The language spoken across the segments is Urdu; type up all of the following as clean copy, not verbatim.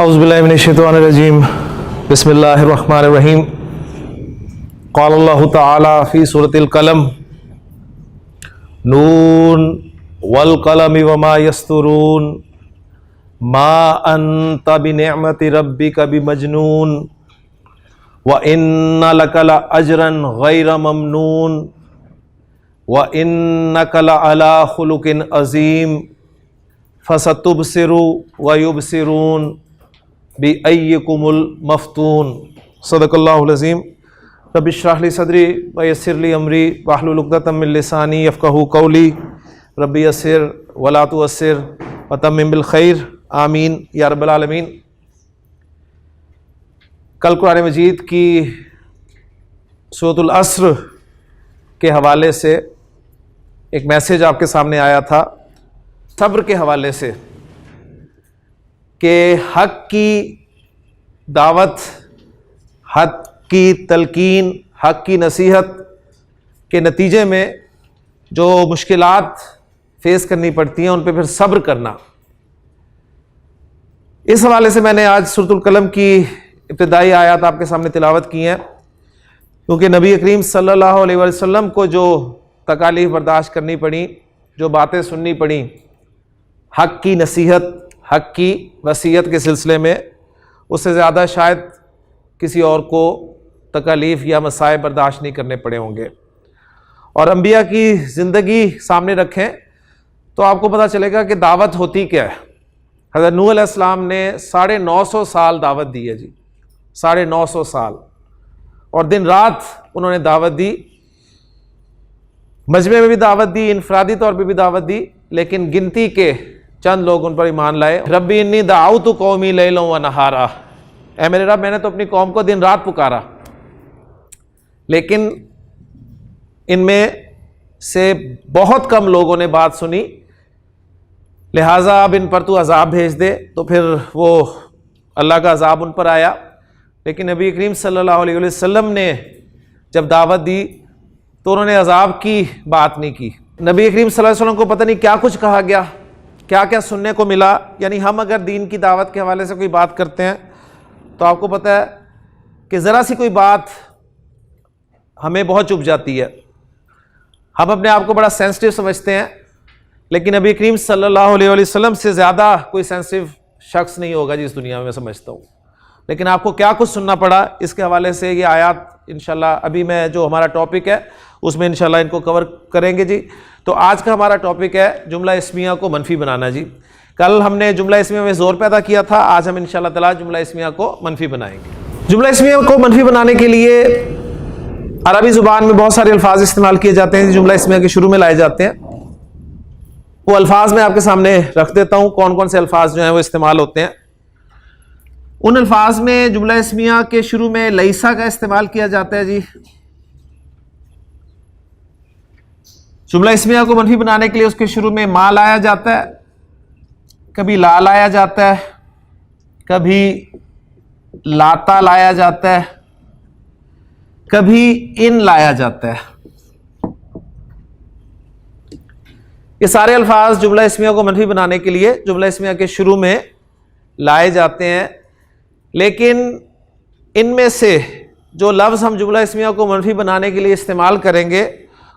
اعوذ باللہ من الشیطان الرجیم بسم اللہ الرحمن الرحیم قال اللہ تعالی فی سورۃ القلم نون والقلم وما یسطرون ما انت بنعمت ربک بمجنون وان لک لاجرا غیر ممنون وانک لعلی خلق عظیم فستبصر ویبصرون بِأَيِّكُمُ الْمَفْتُونُ صدق اللہ العظیم رب اشرح لی صدری ویسر لی امری واحلل عقدۃ من لسانی یفقہوا قولی رب یسر ولا تعسر وتمم بالخیر آمین یا رب العالمین۔ کل قرآن مجید کی سورۃ العصر کے حوالے سے ایک میسیج آپ کے سامنے آیا تھا صبر کے حوالے سے کہ حق کی دعوت، حق کی تلقین، حق کی نصیحت کے نتیجے میں جو مشکلات فیس کرنی پڑتی ہیں ان پہ پھر صبر کرنا۔ اس حوالے سے میں نے آج سورۃ القلم کی ابتدائی آیات آپ کے سامنے تلاوت کی ہیں، کیونکہ نبی کریم صلی اللہ علیہ وسلم کو جو تکالیف برداشت کرنی پڑیں، جو باتیں سننی پڑیں حق کی نصیحت، حق کی وصیت کے سلسلے میں، اس سے زیادہ شاید کسی اور کو تکالیف یا مصائب برداشت نہیں کرنے پڑے ہوں گے۔ اور انبیاء کی زندگی سامنے رکھیں تو آپ کو پتہ چلے گا کہ دعوت ہوتی کیا ہے۔ حضرت نوح علیہ السلام نے 950 سال دعوت دی ہے جی، 950 سال، اور دن رات انہوں نے دعوت دی، مجمع میں بھی دعوت دی، انفرادی طور پہ بھی دعوت دی، لیکن گنتی کے چند لوگ ان پر ایمان لائے۔ ربی انی دعوت قومی لیلا و نہارا، اے میرے رب میں نے تو اپنی قوم کو دن رات پکارا، لیکن ان میں سے بہت کم لوگوں نے بات سنی، لہٰذا اب ان پر تو عذاب بھیج دے۔ تو پھر وہ اللہ کا عذاب ان پر آیا، لیکن نبی کریم صلی اللہ علیہ وسلم نے جب دعوت دی تو انہوں نے عذاب کی بات نہیں کی۔ نبی کریم صلی اللہ علیہ وسلم کو پتہ نہیں کیا کچھ کہا گیا، کیا کیا سننے کو ملا۔ یعنی ہم اگر دین کی دعوت کے حوالے سے کوئی بات کرتے ہیں تو آپ کو پتہ ہے کہ ذرا سی کوئی بات ہمیں بہت چبھ جاتی ہے، ہم اپنے آپ کو بڑا سینسٹیو سمجھتے ہیں، لیکن نبی کریم صلی اللہ علیہ وسلم سے زیادہ کوئی سینسٹیو شخص نہیں ہوگا جی اس دنیا میں سمجھتا ہوں۔ لیکن آپ کو کیا کچھ سننا پڑا، اس کے حوالے سے یہ آیات انشاءاللہ ابھی میں جو ہمارا ٹاپک ہے اس میں انشاءاللہ ان کو کور کریں گے جی۔ تو آج کا ہمارا ٹاپک ہے جملہ اسمیہ کو منفی بنانا جی۔ کل ہم نے جملہ اسمیہ میں زور پیدا کیا تھا، آج ہم انشاءاللہ تعالی جملہ اسمیہ کو منفی بنائیں گے۔ جملہ اسمیہ کو منفی بنانے کے لیے عربی زبان میں بہت سارے الفاظ استعمال کیے جاتے ہیں، جملہ اسمیہ کے شروع میں لائے جاتے ہیں۔ وہ الفاظ میں آپ کے سامنے رکھ دیتا ہوں، کون کون سے الفاظ جو ہیں وہ استعمال ہوتے ہیں۔ ان الفاظ میں جملہ اسمیہ کے شروع میں لیسا کا استعمال کیا جاتا ہے جی۔ جملہ اسمیہ کو منفی بنانے کے لیے اس کے شروع میں ما لایا جاتا ہے، کبھی لا لایا جاتا ہے، کبھی لاتا لایا جاتا ہے، کبھی ان لایا جاتا ہے۔ یہ سارے الفاظ جملہ اسمیہ کو منفی بنانے کے لیے جملہ اسمیہ کے شروع میں لائے جاتے ہیں، لیکن ان میں سے جو لفظ ہم جملہ اسمیہ کو منفی بنانے کے لیے استعمال کریں گے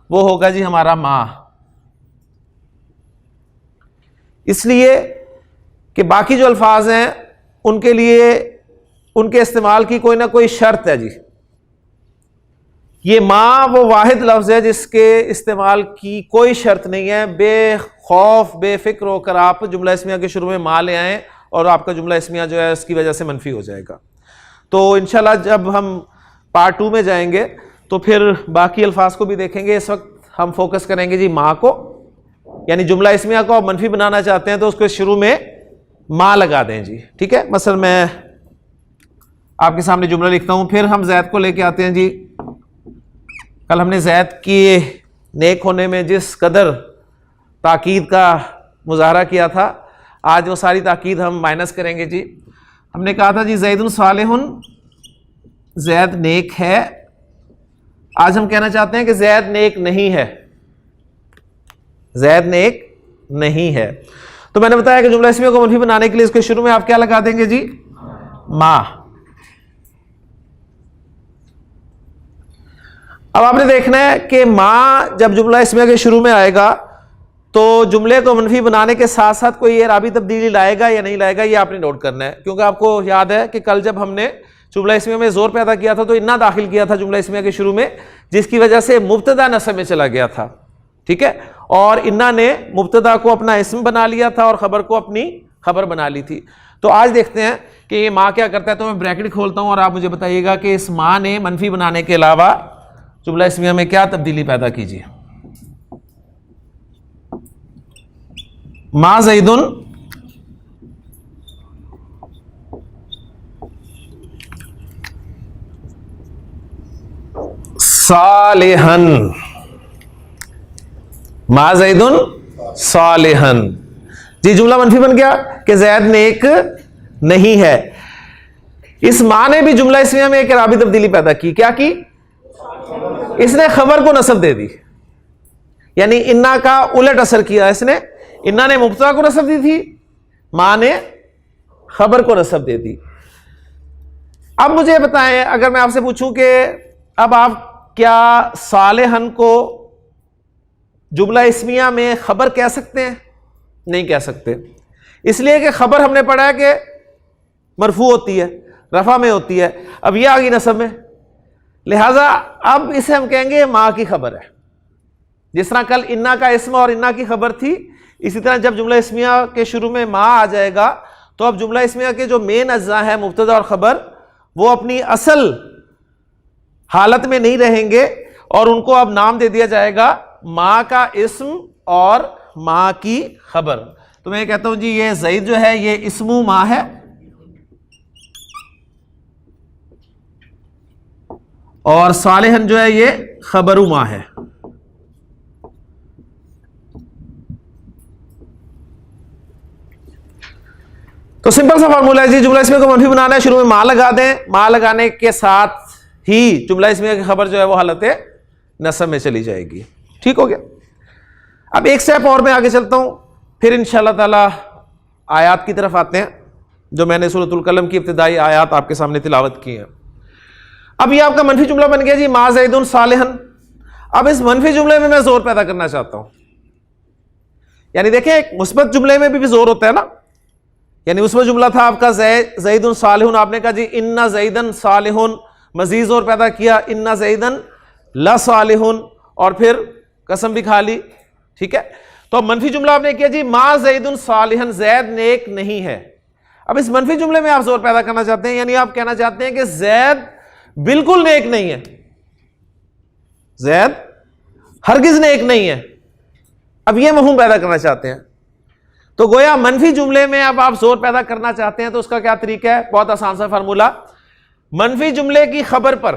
وہ ہوگا جی ہمارا ما، اس لیے کہ باقی جو الفاظ ہیں ان کے لیے ان کے استعمال کی کوئی نہ کوئی شرط ہے جی۔ یہ ما وہ واحد لفظ ہے جس کے استعمال کی کوئی شرط نہیں ہے، بے خوف بے فکر ہو کر آپ جملہ اسمیہ کے شروع میں ما لے آئیں اور آپ کا جملہ اسمیہ جو ہے اس کی وجہ سے منفی ہو جائے گا۔ تو انشاءاللہ جب ہم پارٹ 2 میں جائیں گے تو پھر باقی الفاظ کو بھی دیکھیں گے۔ اس وقت ہم فوکس کریں گے جی ما کو، یعنی جملہ اسمیہ کو آپ منفی بنانا چاہتے ہیں تو اس کو شروع میں ما لگا دیں جی، ٹھیک ہے۔ مثلا میں آپ کے سامنے جملہ لکھتا ہوں، پھر ہم زید کو لے کے آتے ہیں جی۔ کل ہم نے زید کی نیک ہونے میں جس قدر تاکید کا مظاہرہ کیا تھا، آج وہ ساری تاکید ہم مائنس کریں گے جی۔ ہم نے کہا تھا جی زید صالح، زید نیک ہے، آج ہم کہنا چاہتے ہیں کہ زید نیک نہیں ہے، زید نیک نہیں ہے۔ تو میں نے بتایا کہ جملہ اسمیہ کو منفی بنانے کے لیے اس کے شروع میں آپ کیا لگا دیں گے جی؟ ما. اب آپ نے دیکھنا ہے کہ ما جب جملہ اسمیہ کے شروع میں آئے گا تو جملے کو منفی بنانے کے ساتھ ساتھ کوئی اعرابی تبدیلی لائے گا یا نہیں لائے گا، یہ آپ نے نوٹ کرنا ہے. کیونکہ آپ کو یاد ہے کہ کل جب ہم نے جملہ اسمیہ میں زور پیدا کیا تھا تو انا داخل کیا تھا جملہ اسمیہ کے شروع میں، جس کی وجہ سے مبتدا نصب میں چلا گیا تھا. ٹھیک ہے، اور انا نے مبتدا کو اپنا اسم بنا لیا تھا اور خبر کو اپنی خبر بنا لی تھی. تو آج دیکھتے ہیں کہ یہ ما کیا کرتا ہے. تو میں بریکٹ کھولتا ہوں اور آپ مجھے بتائیے گا کہ اس ما نے منفی بنانے کے علاوہ جملہ اسمیہ میں کیا تبدیلی پیدا کیجیے. ما زیدن صالحن، ما زیدن صالحن. جی جملہ منفی بن گیا کہ زید نیک نہیں ہے. اس ما نے بھی جملہ اسمیہ میں ایک اعرابی تبدیلی پیدا کی. کیا کی؟ اس نے خبر کو نصب دے دی، یعنی انا کا الٹ اثر کیا. اس نے انا نے مبتدا کو نصب دی تھی، ما نے خبر کو نصب دے دی. اب مجھے بتائیں، اگر میں آپ سے پوچھوں کہ اب آپ کیا صالحن کو جملہ اسمیہ میں خبر کہہ سکتے ہیں؟ نہیں کہہ سکتے، اس لیے کہ خبر ہم نے پڑھا ہے کہ مرفوع ہوتی ہے، رفع میں ہوتی ہے. اب یہ آ گئی نصب میں، لہذا اب اسے ہم کہیں گے ما کی خبر ہے. جس طرح کل انا کا اسم اور انا کی خبر تھی، اسی طرح جب جملہ اسمیہ کے شروع میں ما آ جائے گا تو اب جملہ اسمیہ کے جو مین اجزاء ہیں مبتدا اور خبر، وہ اپنی اصل حالت میں نہیں رہیں گے اور ان کو اب نام دے دیا جائے گا ما کا اسم اور ما کی خبر. تو میں کہتا ہوں جی یہ زید جو ہے یہ اسم ما ہے اور صالحن جو ہے یہ خبر ما ہے. تو سمپل سا فارمولا ہے جی، جملہ اسمیہ کو منفی بنانا ہے، شروع میں ما لگا دیں، ما لگانے کے ساتھ ہی جملہ اسمیہ کی خبر جو ہے وہ حالت نصب میں چلی جائے گی. ٹھیک ہو گیا. اب ایک سٹیپ اور میں آگے چلتا ہوں، پھر انشاءاللہ تعالی آیات کی طرف آتے ہیں جو میں نے سورۃ القلم کی ابتدائی آیات آپ کے سامنے تلاوت کی ہیں. اب یہ آپ کا منفی جملہ بن گیا جی ما زیدن صالحن. اب اس منفی جملے میں میں زور پیدا کرنا چاہتا ہوں. یعنی دیکھیں ایک مثبت جملے میں بھی زور ہوتا ہے نا، یعنی مثبت جملہ تھا آپ کا زیدن صالحن، آپ نے کہا جی ان زیدن صالحن، مزید زور پیدا کیا ان زیدن لصالحن، اور پھر قسم بھی کھا لی. ٹھیک ہے، تو اب منفی جملہ آپ نے کیا جی ما زیدن صالحن، زید نیک نہیں ہے. اب اس منفی جملے میں آپ زور پیدا کرنا چاہتے ہیں، یعنی آپ کہنا چاہتے ہیں کہ زید بالکل نیک نہیں ہے، زید ہرگز نیک نہیں ہے. اب یہ مفہوم پیدا کرنا چاہتے ہیں. تو گویا منفی جملے میں اب آپ زور پیدا کرنا چاہتے ہیں تو اس کا کیا طریقہ ہے؟ بہت آسان سا فارمولا، منفی جملے کی خبر پر،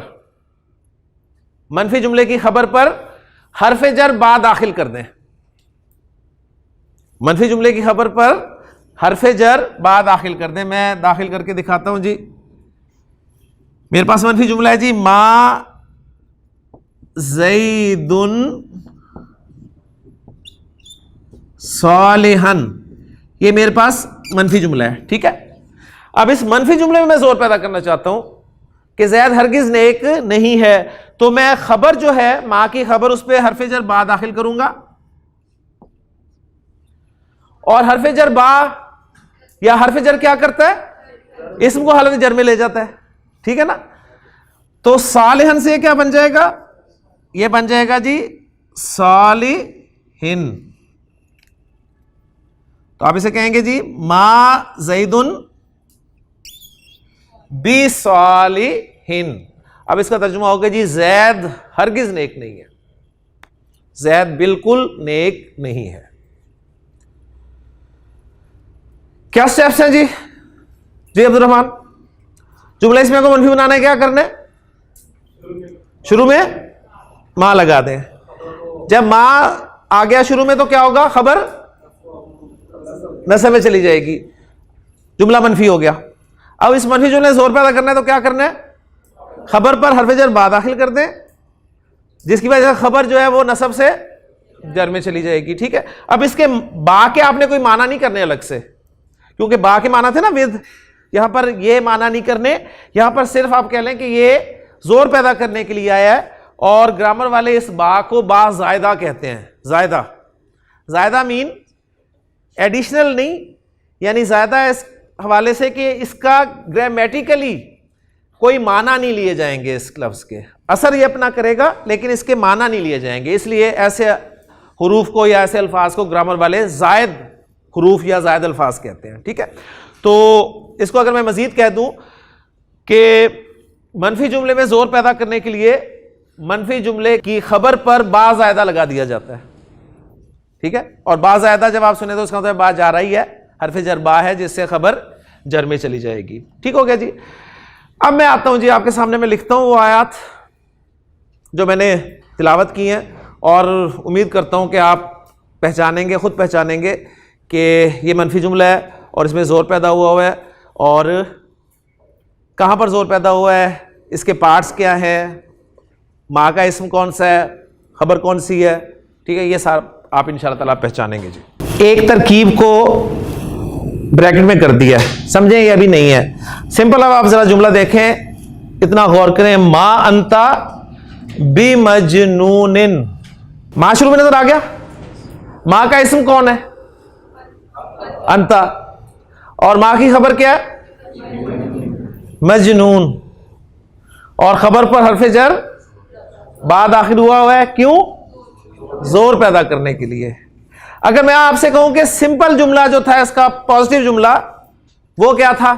منفی جملے کی خبر پر حرف جر با داخل کر دیں. منفی جملے کی خبر پر حرف جر با داخل کر دیں. میں داخل کر کے دکھاتا ہوں جی. میرے پاس منفی جملہ ہے جی ما زیدن صالحن، یہ میرے پاس منفی جملہ ہے. ٹھیک ہے، اب اس منفی جملے میں زور پیدا کرنا چاہتا ہوں کہ زید ہرگز نیک نہیں ہے، تو میں خبر جو ہے ما کی خبر اس پہ حرف جر با داخل کروں گا، اور حرف جر با یا حرف جر کیا کرتا ہے؟ اسم کو حالت جر میں لے جاتا ہے. ٹھیک ہے نا. تو صالحن سے کیا بن جائے گا؟ یہ بن جائے گا جی صالحن. تو آپ اسے کہیں گے جی ما زیدن بصالحن. اب اس کا ترجمہ ہوگا جی زید ہرگز نیک نہیں ہے، زید بالکل نیک نہیں ہے. کیا سٹیپس ہیں جی؟ جی عبد الرحمان، جملہ اسمیہ کو منفی بنانا ہے، کیا کرنا ہے؟ شروع میں ما لگا دیں. جب ما آ گیا شروع میں تو کیا ہوگا؟ خبر نصب میں چلی جائے گی، جملہ منفی ہو گیا. اب اس منفی جملے زور پیدا کرنا ہے تو کیا کرنا ہے؟ خبر پر حرف جر با داخل کر دیں، جس کی وجہ سے خبر جو ہے وہ نصب سے جر میں چلی جائے گی. ٹھیک ہے، اب اس کے با کے آپ نے کوئی معنی نہیں کرنے الگ سے، کیونکہ با کے معنی تھے نا ود، یہاں پر یہ معنی نہیں کرنے، یہاں پر صرف آپ کہہ لیں کہ یہ زور پیدا کرنے کے لیے آیا ہے، اور گرامر والے اس با کو با زائدہ کہتے ہیں. زائدہ، زائدہ مین ایڈیشنل نہیں، یعنی زائدہ اس حوالے سے کہ اس کا گرامیٹیکلی کوئی معنی نہیں لیے جائیں گے، اس لفظ کے اثر یہ اپنا کرے گا لیکن اس کے معنی نہیں لیے جائیں گے، اس لیے ایسے حروف کو یا ایسے الفاظ کو گرامر والے زائد حروف یا زائد الفاظ کہتے ہیں. ٹھیک ہے، تو اس کو اگر میں مزید کہہ دوں کہ منفی جملے میں زور پیدا کرنے کے لیے منفی جملے کی خبر پر با زائدہ لگا دیا جاتا ہے. ٹھیک ہے، اور با زائدہ جب آپ سنیں تو اس کا مطلب با جا رہی ہے، حرف جر با ہے جس سے خبر جر میں چلی جائے گی. ٹھیک ہو گیا جی. اب میں آتا ہوں جی آپ کے سامنے، میں لکھتا ہوں وہ آیات جو میں نے تلاوت کی ہیں، اور امید کرتا ہوں کہ آپ پہچانیں گے، خود پہچانیں گے کہ یہ منفی جملہ ہے اور اس میں زور پیدا ہوا ہے، اور کہاں پر زور پیدا ہوا ہے، اس کے پارٹس کیا ہیں، ماں کا اسم کون سا ہے، خبر کون سی ہے. ٹھیک ہے، یہ سارا آپ انشاءاللہ تعالیٰ پہچانیں گے. جی ایک ترکیب کو بریکٹ میں کر دیا ہے، سمجھیں یہ ابھی نہیں ہے سمپل. اب آپ ذرا جملہ دیکھیں، اتنا غور کریں. ما انتا بمجنون، ماں شروع میں نظر آ گیا. ماں کا اسم کون ہے؟ انتا، اور ماں کی خبر کیا ہے؟ مجنون، اور خبر پر حرف جر با داخل ہوا ہے. کیوں؟ زور پیدا کرنے کے لیے. اگر میں آپ سے کہوں کہ سمپل جملہ جو تھا اس کا پازیٹیو جملہ وہ کیا تھا؟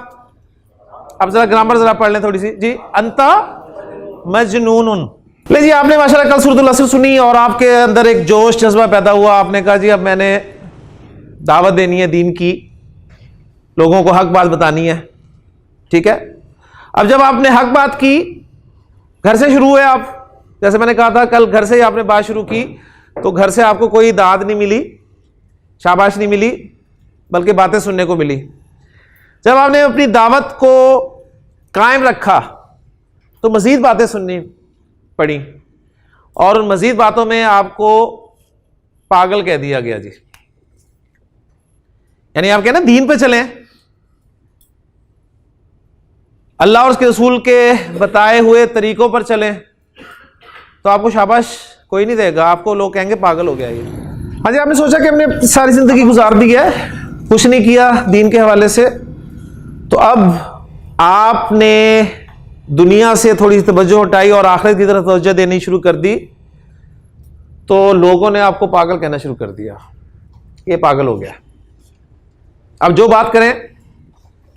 اب ذرا گرامر ذرا پڑھ لیں تھوڑی سی. جی انتا مجنون. لے جی آپ نے ماشاءاللہ کل سورۃ العصر سنی اور آپ کے اندر ایک جوش جذبہ پیدا ہوا، آپ نے کہا جی اب میں نے دعوت دینی ہے دین کی، لوگوں کو حق بات بتانی ہے. ٹھیک ہے، اب جب آپ نے حق بات کی، گھر سے شروع ہوئے آپ، جیسے میں نے کہا تھا کل گھر سے ہی آپ نے بات شروع کی، تو گھر سے آپ کو کوئی داد نہیں ملی، شاباش نہیں ملی، بلکہ باتیں سننے کو ملی. جب آپ نے اپنی دعوت کو قائم رکھا تو مزید باتیں سننی پڑی، اور ان مزید باتوں میں آپ کو پاگل کہہ دیا گیا. جی یعنی آپ کہنا دین پہ چلیں، اللہ اور اس کے رسول کے بتائے ہوئے طریقوں پر چلیں، تو آپ کو شاباش کوئی نہیں دے گا، آپ کو لوگ کہیں گے پاگل ہو گیا یہ. ہاں جی، آپ نے سوچا کہ ہم نے ساری زندگی گزار دی ہے، کچھ نہیں کیا دین کے حوالے سے، تو اب آپ نے دنیا سے تھوڑی سی توجہ ہٹائی اور آخرت کی طرف توجہ دینی شروع کر دی، تو لوگوں نے آپ کو پاگل کہنا شروع کر دیا، یہ پاگل ہو گیا. اب جو بات کریں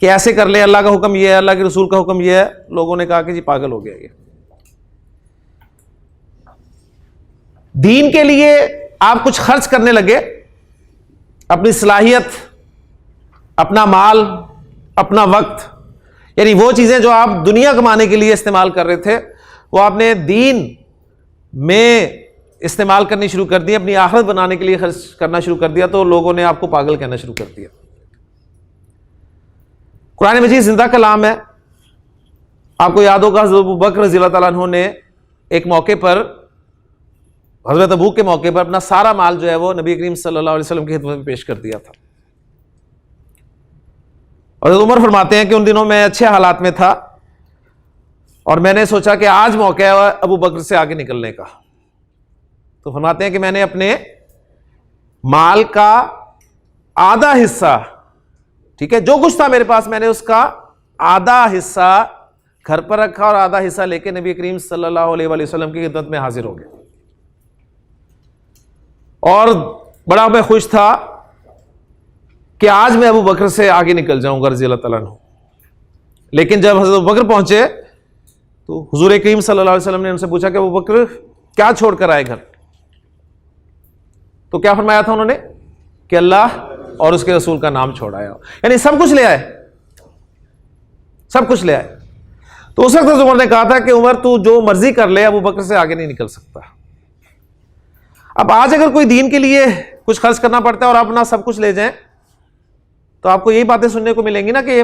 کہ ایسے کر لیں، اللہ کا حکم یہ ہے، اللہ کے رسول کا حکم یہ ہے، لوگوں نے کہا کہ جی پاگل ہو گیا یہ. دین کے لیے آپ کچھ خرچ کرنے لگے، اپنی صلاحیت، اپنا مال، اپنا وقت، یعنی وہ چیزیں جو آپ دنیا کمانے کے لیے استعمال کر رہے تھے وہ آپ نے دین میں استعمال کرنی شروع کر دی، اپنی آخرت بنانے کے لیے خرچ کرنا شروع کر دیا، تو لوگوں نے آپ کو پاگل کہنا شروع کر دیا. قرآن مجید زندہ کلام ہے. آپ کو یاد ہوگا حضرت ابوبکر رضی اللہ تعالیٰ عنہ نے ایک موقع پر، حضرت ابوک کے موقع پر، اپنا سارا مال جو ہے وہ نبی کریم صلی اللہ علیہ وسلم کی خدمت میں پیش کر دیا تھا. حضرت عمر فرماتے ہیں کہ ان دنوں میں اچھے حالات میں تھا اور میں نے سوچا کہ آج موقع ہے ابو بکر سے آگے نکلنے کا. تو فرماتے ہیں کہ میں نے اپنے مال کا آدھا حصہ، ٹھیک ہے، جو کچھ تھا میرے پاس، میں نے اس کا آدھا حصہ گھر پر رکھا اور آدھا حصہ لے کے نبی کریم صلی اللہ علیہ وآلہ وسلم کی خدمت میں حاضر ہو گیا. اور بڑا میں خوش تھا کہ آج میں ابو بکر سے آگے نکل جاؤں گا رضی اللہ تعالیٰ عنہ. لیکن جب حضرت ابو بکر پہنچے تو حضور کریم صلی اللہ علیہ وسلم نے ان سے پوچھا کہ ابو بکر کیا چھوڑ کر آئے گھر؟ تو کیا فرمایا تھا انہوں نے کہ اللہ اور اس کے رسول کا نام چھوڑ آیا، یعنی سب کچھ لے آئے، سب کچھ لے آئے. تو اس وقت عمر نے کہا تھا کہ عمر تو جو مرضی کر لے، ابو بکر سے آگے نہیں نکل سکتا. اب آج اگر کوئی دین کے لیے کچھ خرچ کرنا پڑتا ہے اور آپ اپنا سب کچھ لے جائیں تو آپ کو یہی باتیں سننے کو ملیں گی نا کہ یہ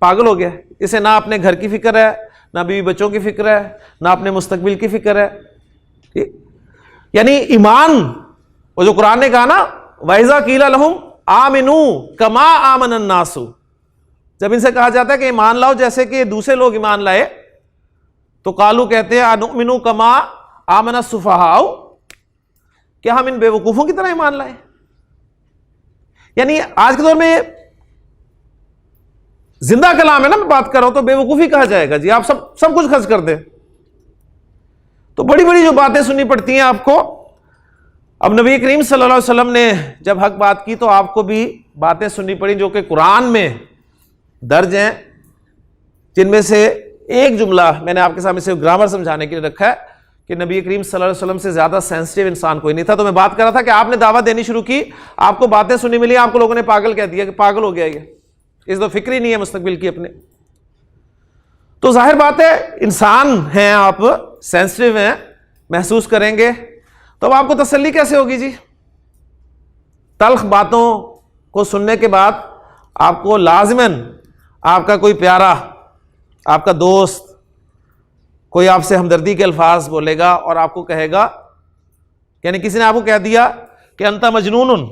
پاگل ہو گیا، اسے نہ اپنے گھر کی فکر ہے، نہ بیوی بچوں کی فکر ہے، نہ اپنے مستقبل کی فکر ہے. یعنی ایمان، وہ جو قرآن نے کہا نا وَإِذَا قِيلَ لَهُمْ آمِنُوا كَمَا آمَنَ النَّاسُ، جب ان سے کہا جاتا ہے کہ ایمان لاؤ جیسے کہ دوسرے لوگ ایمان لائے، تو قالو کہتے ہیں انؤمن کما آمن السفہاء، کیا ہم ان بے وقوفوں کی طرح ایمان لائیں؟ یعنی آج کے دور میں زندہ کلام ہے نا، میں بات کر رہا ہوں، تو بے وقوفی کہا جائے گا جی آپ سب کچھ خرچ کر دیں. تو بڑی بڑی جو باتیں سننی پڑتی ہیں آپ کو. اب نبی کریم صلی اللہ علیہ وسلم نے جب حق بات کی تو آپ کو بھی باتیں سننی پڑی جو کہ قرآن میں درج ہیں، جن میں سے ایک جملہ میں نے آپ کے سامنے سے گرامر سمجھانے کے لیے رکھا ہے کہ نبی کریم صلی اللہ علیہ وسلم سے زیادہ سینسٹیو انسان کوئی نہیں تھا. تو میں بات کر رہا تھا کہ آپ نے دعوت دینی شروع کی، آپ کو باتیں سننی ملی، آپ کو لوگوں نے پاگل کہہ دیا کہ پاگل ہو گیا یہ، اس تو فکر ہی نہیں ہے مستقبل کی اپنے. تو ظاہر بات ہے انسان ہیں آپ، سینسٹیو ہیں، محسوس کریں گے، تو اب آپ کو تسلی کیسے ہوگی جی؟ تلخ باتوں کو سننے کے بعد آپ کو لازماً آپ کا کوئی پیارا، آپ کا دوست کوئی آپ سے ہمدردی کے الفاظ بولے گا اور آپ کو کہے گا، یعنی کسی نے آپ کو کہہ دیا کہ انت مجنون،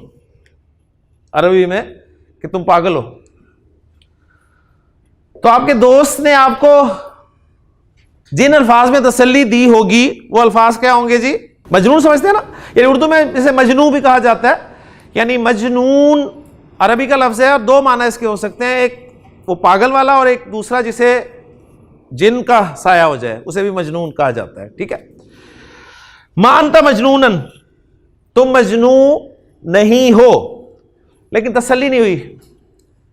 عربی میں کہ تم پاگل ہو، تو آپ کے دوست نے آپ کو جن الفاظ میں تسلی دی ہوگی وہ الفاظ کیا ہوں گے جی؟ مجنون سمجھتے ہیں نا، یعنی اردو میں جسے مجنون بھی کہا جاتا ہے، یعنی مجنون عربی کا لفظ ہے اور دو معنی اس کے ہو سکتے ہیں، ایک وہ پاگل والا اور ایک دوسرا جسے جن کا سایہ ہو جائے اسے بھی مجنون کہا جاتا ہے. ٹھیک ہے، ما انت مجنون، تم مجنون نہیں ہو. لیکن تسلی نہیں ہوئی،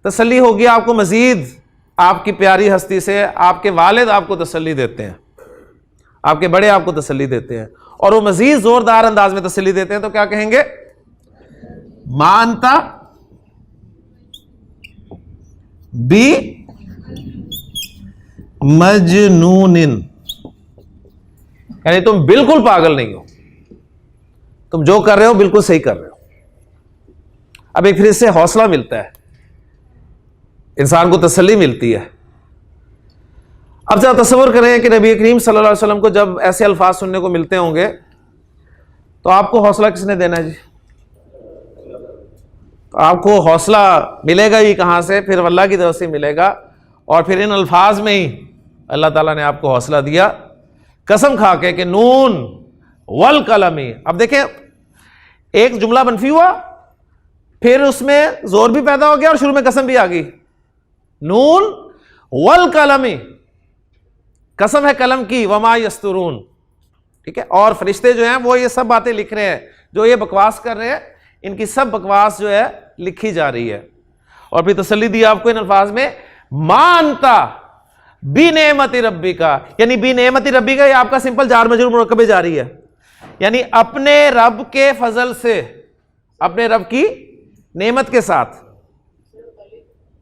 تسلی ہوگی آپ کو مزید آپ کی پیاری ہستی سے. آپ کے والد آپ کو تسلی دیتے ہیں، آپ کے بڑے آپ کو تسلی دیتے ہیں، اور وہ مزید زوردار انداز میں تسلی دیتے ہیں. تو کیا کہیں گے؟ ما انت بی مجنون، یعنی تم بالکل پاگل نہیں ہو، تم جو کر رہے ہو بالکل صحیح کر رہے ہو. اب ایک پھر اس سے حوصلہ ملتا ہے، انسان کو تسلی ملتی ہے. اب ذرا تصور کریں کہ نبی کریم صلی اللہ علیہ وسلم کو جب ایسے الفاظ سننے کو ملتے ہوں گے تو آپ کو حوصلہ کس نے دینا ہے جی؟ تو آپ کو حوصلہ ملے گا ہی کہاں سے؟ پھر اللہ کی طرف سے ملے گا. اور پھر ان الفاظ میں ہی اللہ تعالیٰ نے آپ کو حوصلہ دیا قسم کھا کے کہ نون والقلم. اب دیکھیں ایک جملہ منفی ہوا، پھر اس میں زور بھی پیدا ہو گیا اور شروع میں قسم بھی آ گئی. نون والقلم، قسم ہے قلم کی، وما یسترون. ٹھیک ہے، اور فرشتے جو ہیں وہ یہ سب باتیں لکھ رہے ہیں، جو یہ بکواس کر رہے ہیں ان کی سب بکواس جو ہے لکھی جا رہی ہے. اور پھر تسلی دی آپ کو ان الفاظ میں، ما انتا بی نعمت ربی کا، یعنی بی نعمت ربی کا یہ آپ کا سمپل جار مجرور مرکب جاری ہے، یعنی اپنے رب کے فضل سے، اپنے رب کی نعمت کے ساتھ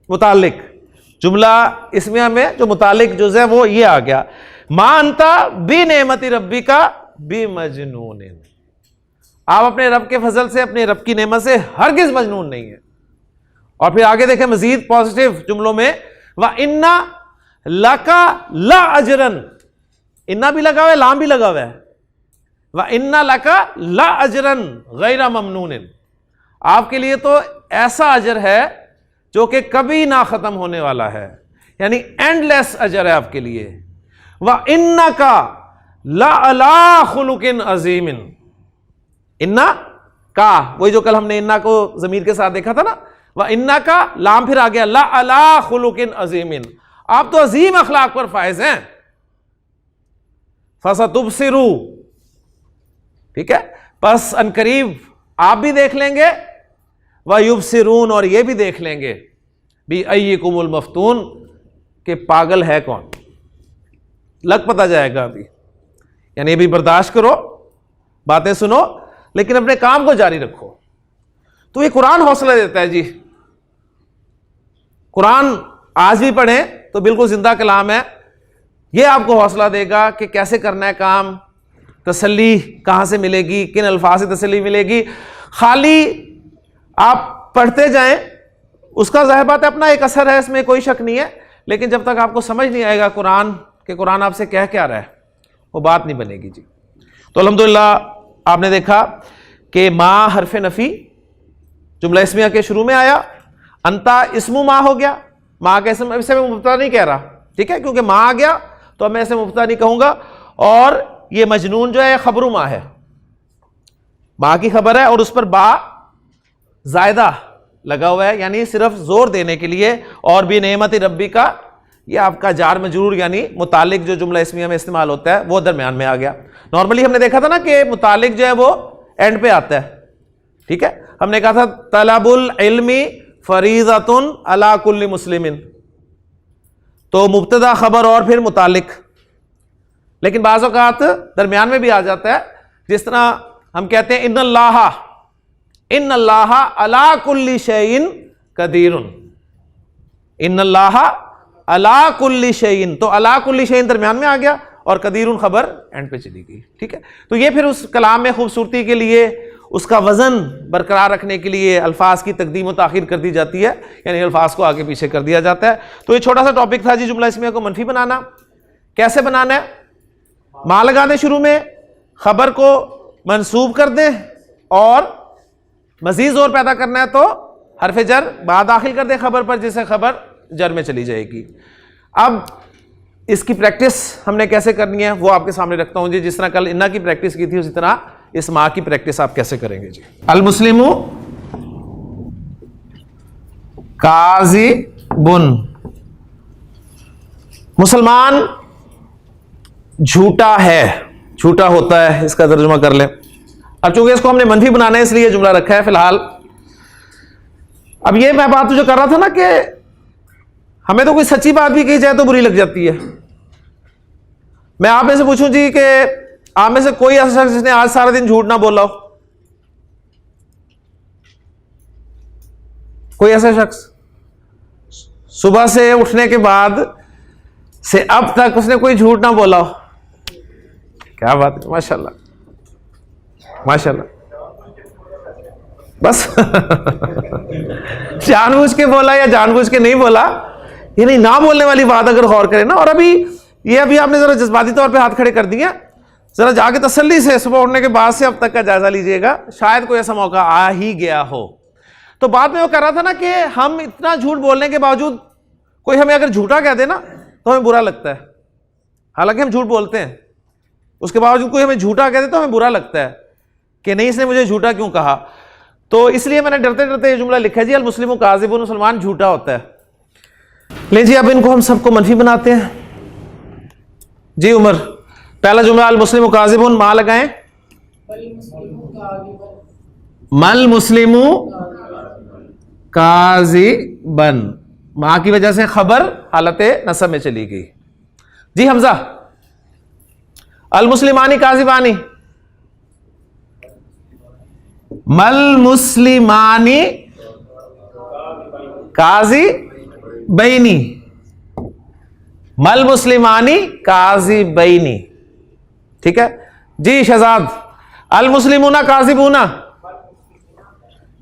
متعلق جملہ اسمیہ میں جو متعلق جز ہے وہ یہ آ گیا، ما انتا بی نعمت ربی کا بی مجنون. آپ اپنے رب کے فضل سے، اپنے رب کی نعمت سے ہرگز مجنون نہیں ہے. اور پھر آگے دیکھیں مزید پازیٹیو جملوں میں، وَإِنَّ لَكَ لَأَجْرًا، اِنَّا بھی لگا ہوا ہے، لام بھی لگا ہوا ہے. وَإِنَّ لَكَ لَأَجْرًا غَيْرَ مَمْنُونٍ، آپ کے لیے تو ایسا اجر ہے جو کہ کبھی نہ ختم ہونے والا ہے، یعنی اینڈ لیس اجر ہے آپ کے لیے. وَإِنَّكَ لَعَلَىٰ خُلُقٍ عَظِيمٍ، اِنَّا کا وہی جو کل ہم نے اِنَّا کو ضمیر کے ساتھ دیکھا تھا نا، وَإِنَّكَ لام پھر آ گیا لَعَلَىٰ خُلُقٍ عَظِيمٍ، آپ تو عظیم اخلاق پر فائز ہیں. فَسَتُبْصِرُوا، ٹھیک ہے، پس ان قریب آپ بھی دیکھ لیں گے، وَيُبْصِرُونَ، اور یہ بھی دیکھ لیں گے، بِأَيِّكُمُ الْمَفْتُونُ، کہ پاگل ہے کون، لگ پتہ جائے گا ابھی. یعنی ابھی برداشت کرو، باتیں سنو، لیکن اپنے کام کو جاری رکھو. تو یہ قرآن حوصلہ دیتا ہے جی. قرآن آج بھی پڑھیں تو بالکل زندہ کلام ہے، یہ آپ کو حوصلہ دے گا کہ کیسے کرنا ہے کام، تسلی کہاں سے ملے گی، کن الفاظ سے تسلی ملے گی. خالی آپ پڑھتے جائیں، اس کا ظاہر بات ہے اپنا ایک اثر ہے، اس میں کوئی شک نہیں ہے، لیکن جب تک آپ کو سمجھ نہیں آئے گا قرآن کہ قرآن آپ سے کہہ کیا رہا ہے، وہ بات نہیں بنے گی جی. تو الحمدللہ آپ نے دیکھا کہ ما حرف نفی جملہ اسمیہ کے شروع میں آیا، انتا اسم ما ہو گیا، ماں کے اسم سے میں مبتدا نہیں کہہ رہا, ٹھیک ہے, کیونکہ ماں آ گیا تو اب میں اسے مبتدا نہیں کہوں گا. اور یہ مجنون جو ہے خبر ماں ہے, ماں کی خبر ہے اور اس پر با زائدہ لگا ہوا ہے, یعنی صرف زور دینے کے لیے. اور بھی نعمت ربی کا, یہ آپ کا جار مجرور یعنی متعلق جو جملہ اسمیہ میں استعمال ہوتا ہے وہ درمیان میں آ گیا. نارملی ہم نے دیکھا تھا نا کہ متعلق جو ہے وہ اینڈ پہ آتا ہے, ٹھیک ہے. ہم نے کہا تھا طلب العلم فریضۃ علی کل مسلم, تو مبتدا خبر اور پھر متعلق. لیکن بعض اوقات درمیان میں بھی آ جاتا ہے, جس طرح ہم کہتے ہیں ان اللہ علی کل شیء قدیر, ان اللہ علی کل شیء, تو علی کل شیء درمیان میں آ گیا اور قدیر خبر اینڈ پہ چلی گئی, ٹھیک ہے. تو یہ پھر اس کلام میں خوبصورتی کے لیے, اس کا وزن برقرار رکھنے کے لیے الفاظ کی تقدیم و تاخیر کر دی جاتی ہے, یعنی الفاظ کو آگے پیچھے کر دیا جاتا ہے. تو یہ چھوٹا سا ٹاپک تھا جی, جملہ اسمیہ کو منفی بنانا. کیسے بنانا ہے؟ ماں لگا دیں شروع میں, خبر کو منصوب کر دیں, اور مزید زور پیدا کرنا ہے تو حرف جر با داخل کر دیں خبر پر, جس سے خبر جر میں چلی جائے گی. اب اس کی پریکٹس ہم نے کیسے کرنی ہے وہ آپ کے سامنے رکھتا ہوں جی. جس طرح کل انا کی پریکٹس کی تھی اسی طرح اس ماں کی پریکٹس آپ کیسے کریں گے جی. المسلم کاذب, مسلمان جھوٹا ہے, جھوٹا ہوتا ہے, اس کا ترجمہ کر لیں. اب چونکہ اس کو ہم نے منفی بنانا ہے اس لیے جملہ رکھا ہے فی الحال. اب یہ میں بات جو کر رہا تھا نا کہ ہمیں تو کوئی سچی بات بھی کہی جائے تو بری لگ جاتی ہے. میں آپ میں سے پوچھوں جی کہ آپ میں سے کوئی ایسا شخص جس نے آج سارا دن جھوٹ نہ بولا ہو؟ کوئی ایسا شخص صبح سے اٹھنے کے بعد سے اب تک اس نے کوئی جھوٹ نہ بولا ہو؟ کیا بات ہے, ماشاء اللہ ماشاء اللہ. بس جان بوجھ کے بولا یا جان بوجھ کے نہیں بولا, یہ نہیں, نہ بولنے والی بات اگر غور کریں نا. اور ابھی آپ نے ذرا جذباتی طور پہ ہاتھ کھڑے کر دیے, ذرا جا کے تسلی سے صبح اٹھنے کے بعد سے اب تک کا جائزہ لیجئے گا, شاید کوئی ایسا موقع آ ہی گیا ہو. تو بات میں وہ کر رہا تھا نا کہ ہم اتنا جھوٹ بولنے کے باوجود کوئی ہمیں اگر جھوٹا کہہ دے نا تو ہمیں برا لگتا ہے, حالانکہ ہم جھوٹ بولتے ہیں. اس کے باوجود کوئی ہمیں جھوٹا کہہ دے تو ہمیں برا لگتا ہے کہ نہیں اس نے مجھے جھوٹا کیوں کہا. تو اس لیے میں نے ڈرتے ڈرتے یہ جملہ لکھا ہے جی, المسلم کاذب, مسلمان جھوٹا ہوتا ہے. لیں جی اب ان کو ہم سب کو منفی بناتے ہیں جی. عمر, پہلا جملہ المسلم کاذب, ماں لگائیں. مل مسلم کاذبا, ماں کی وجہ سے خبر حالت نصب میں چلی گئی جی. حمزہ, المسلمانی کاذبانی, مل مسلمانی کاذبینی, مل مسلمانی کاذبینی, ٹھیک ہے جی. شہزاد, المسلمون کاذبون,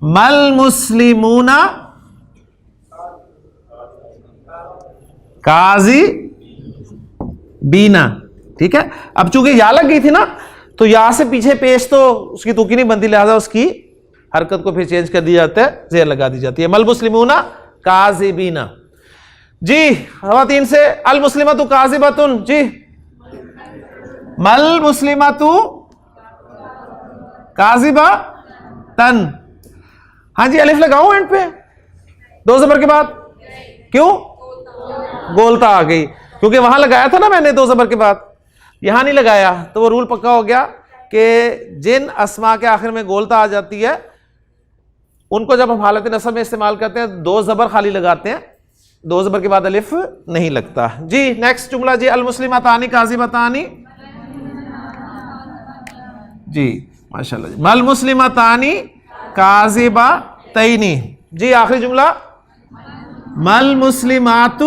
مل مسلمون کاذبینا, ٹھیک ہے. اب چونکہ یا لگ گئی تھی نا تو یا سے پیچھے پیش تو اس کی توکی نہیں بنتی, لہذا اس کی حرکت کو پھر چینج کر دیا جاتا ہے, زیر لگا دی جاتی ہے. مل مسلمون کاذبینا جی. خواتین سے, المسلمۃ کاذبۃ جی. مل مسلمۃ کاذبۃ, ہاں جی. الف لگاؤں اینڈ پہ دو زبر کے بعد, کیوں؟ گولتا آ گئی, کیونکہ وہاں لگایا تھا نا میں نے دو زبر کے بعد, یہاں نہیں لگایا, تو وہ رول پکا ہو گیا کہ جن اسما کے آخر میں گولتا آ جاتی ہے ان کو جب ہم حالت نصب میں استعمال کرتے ہیں دو زبر خالی لگاتے ہیں, دو زبر کے بعد الف نہیں لگتا جی. نیکسٹ جملہ جی, المسلمتان کاذبتان جی, ماشاءاللہ جی. مل مسلمتان کاذبتین جی. آخری جملہ, مل مسلمات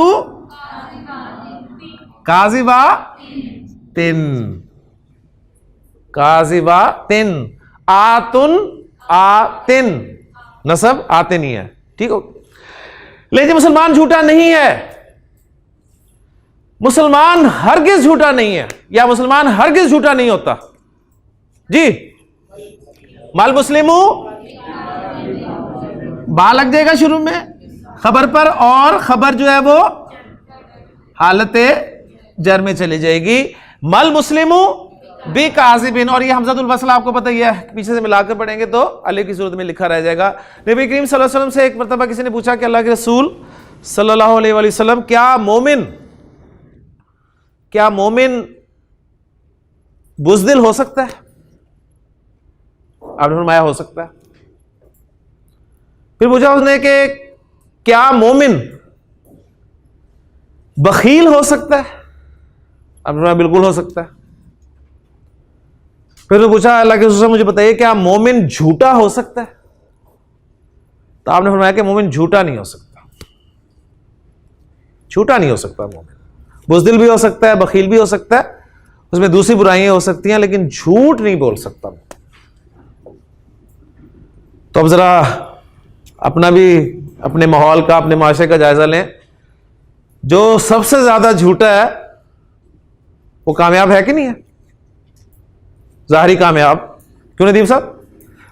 کاذباتن, کاذباتن, آتن نصب آتے نہیں ہے, ٹھیک ہو. لیکن مسلمان جھوٹا نہیں ہے, مسلمان ہرگز جھوٹا نہیں ہے, یا مسلمان ہرگز جھوٹا نہیں ہوتا جی. مال مسلمو با لگ جائے گا شروع میں, خبر پر، اور خبر جو ہے وہ حالت جر میں چلی جائے گی. مل مسلم بی کاذبن، اور یہ حمزۃ الوصل آپ کو پتہ ہی ہے، پیچھے سے ملا کر پڑھیں گے تو علی کی صورت میں لکھا رہ جائے گا. نبی کریم صلی اللہ علیہ وسلم سے ایک مرتبہ کسی نے پوچھا کہ اللہ کے رسول صلی اللہ علیہ وآلہ وسلم کیا مومن بزدل ہو سکتا ہے؟ آپ نے فرمایا ہو سکتا ہے. پھر پوچھا اس نے کہ کیا مومن بخیل ہو سکتا ہے؟ آپ نے فرمایا بالکل ہو سکتا ہے. پھر نے پوچھا اللہ کے رسول سے مجھے بتائیے کیا مومن جھوٹا ہو سکتا ہے؟ تو آپ نے فرمایا کہ مومن جھوٹا نہیں ہو سکتا. جھوٹا نہیں ہو سکتا مومن. بزدل بھی ہو سکتا ہے، بخیل بھی ہو سکتا ہے، اس میں دوسری برائیاں ہو سکتی ہیں، لیکن جھوٹ نہیں بول سکتا. تو اب ذرا اپنا بھی، اپنے ماحول کا، اپنے معاشرے کا جائزہ لیں. جو سب سے زیادہ جھوٹا ہے وہ کامیاب ہے کہ نہیں ہے؟ ظاہری کامیاب. کیوں ندیم صاحب؟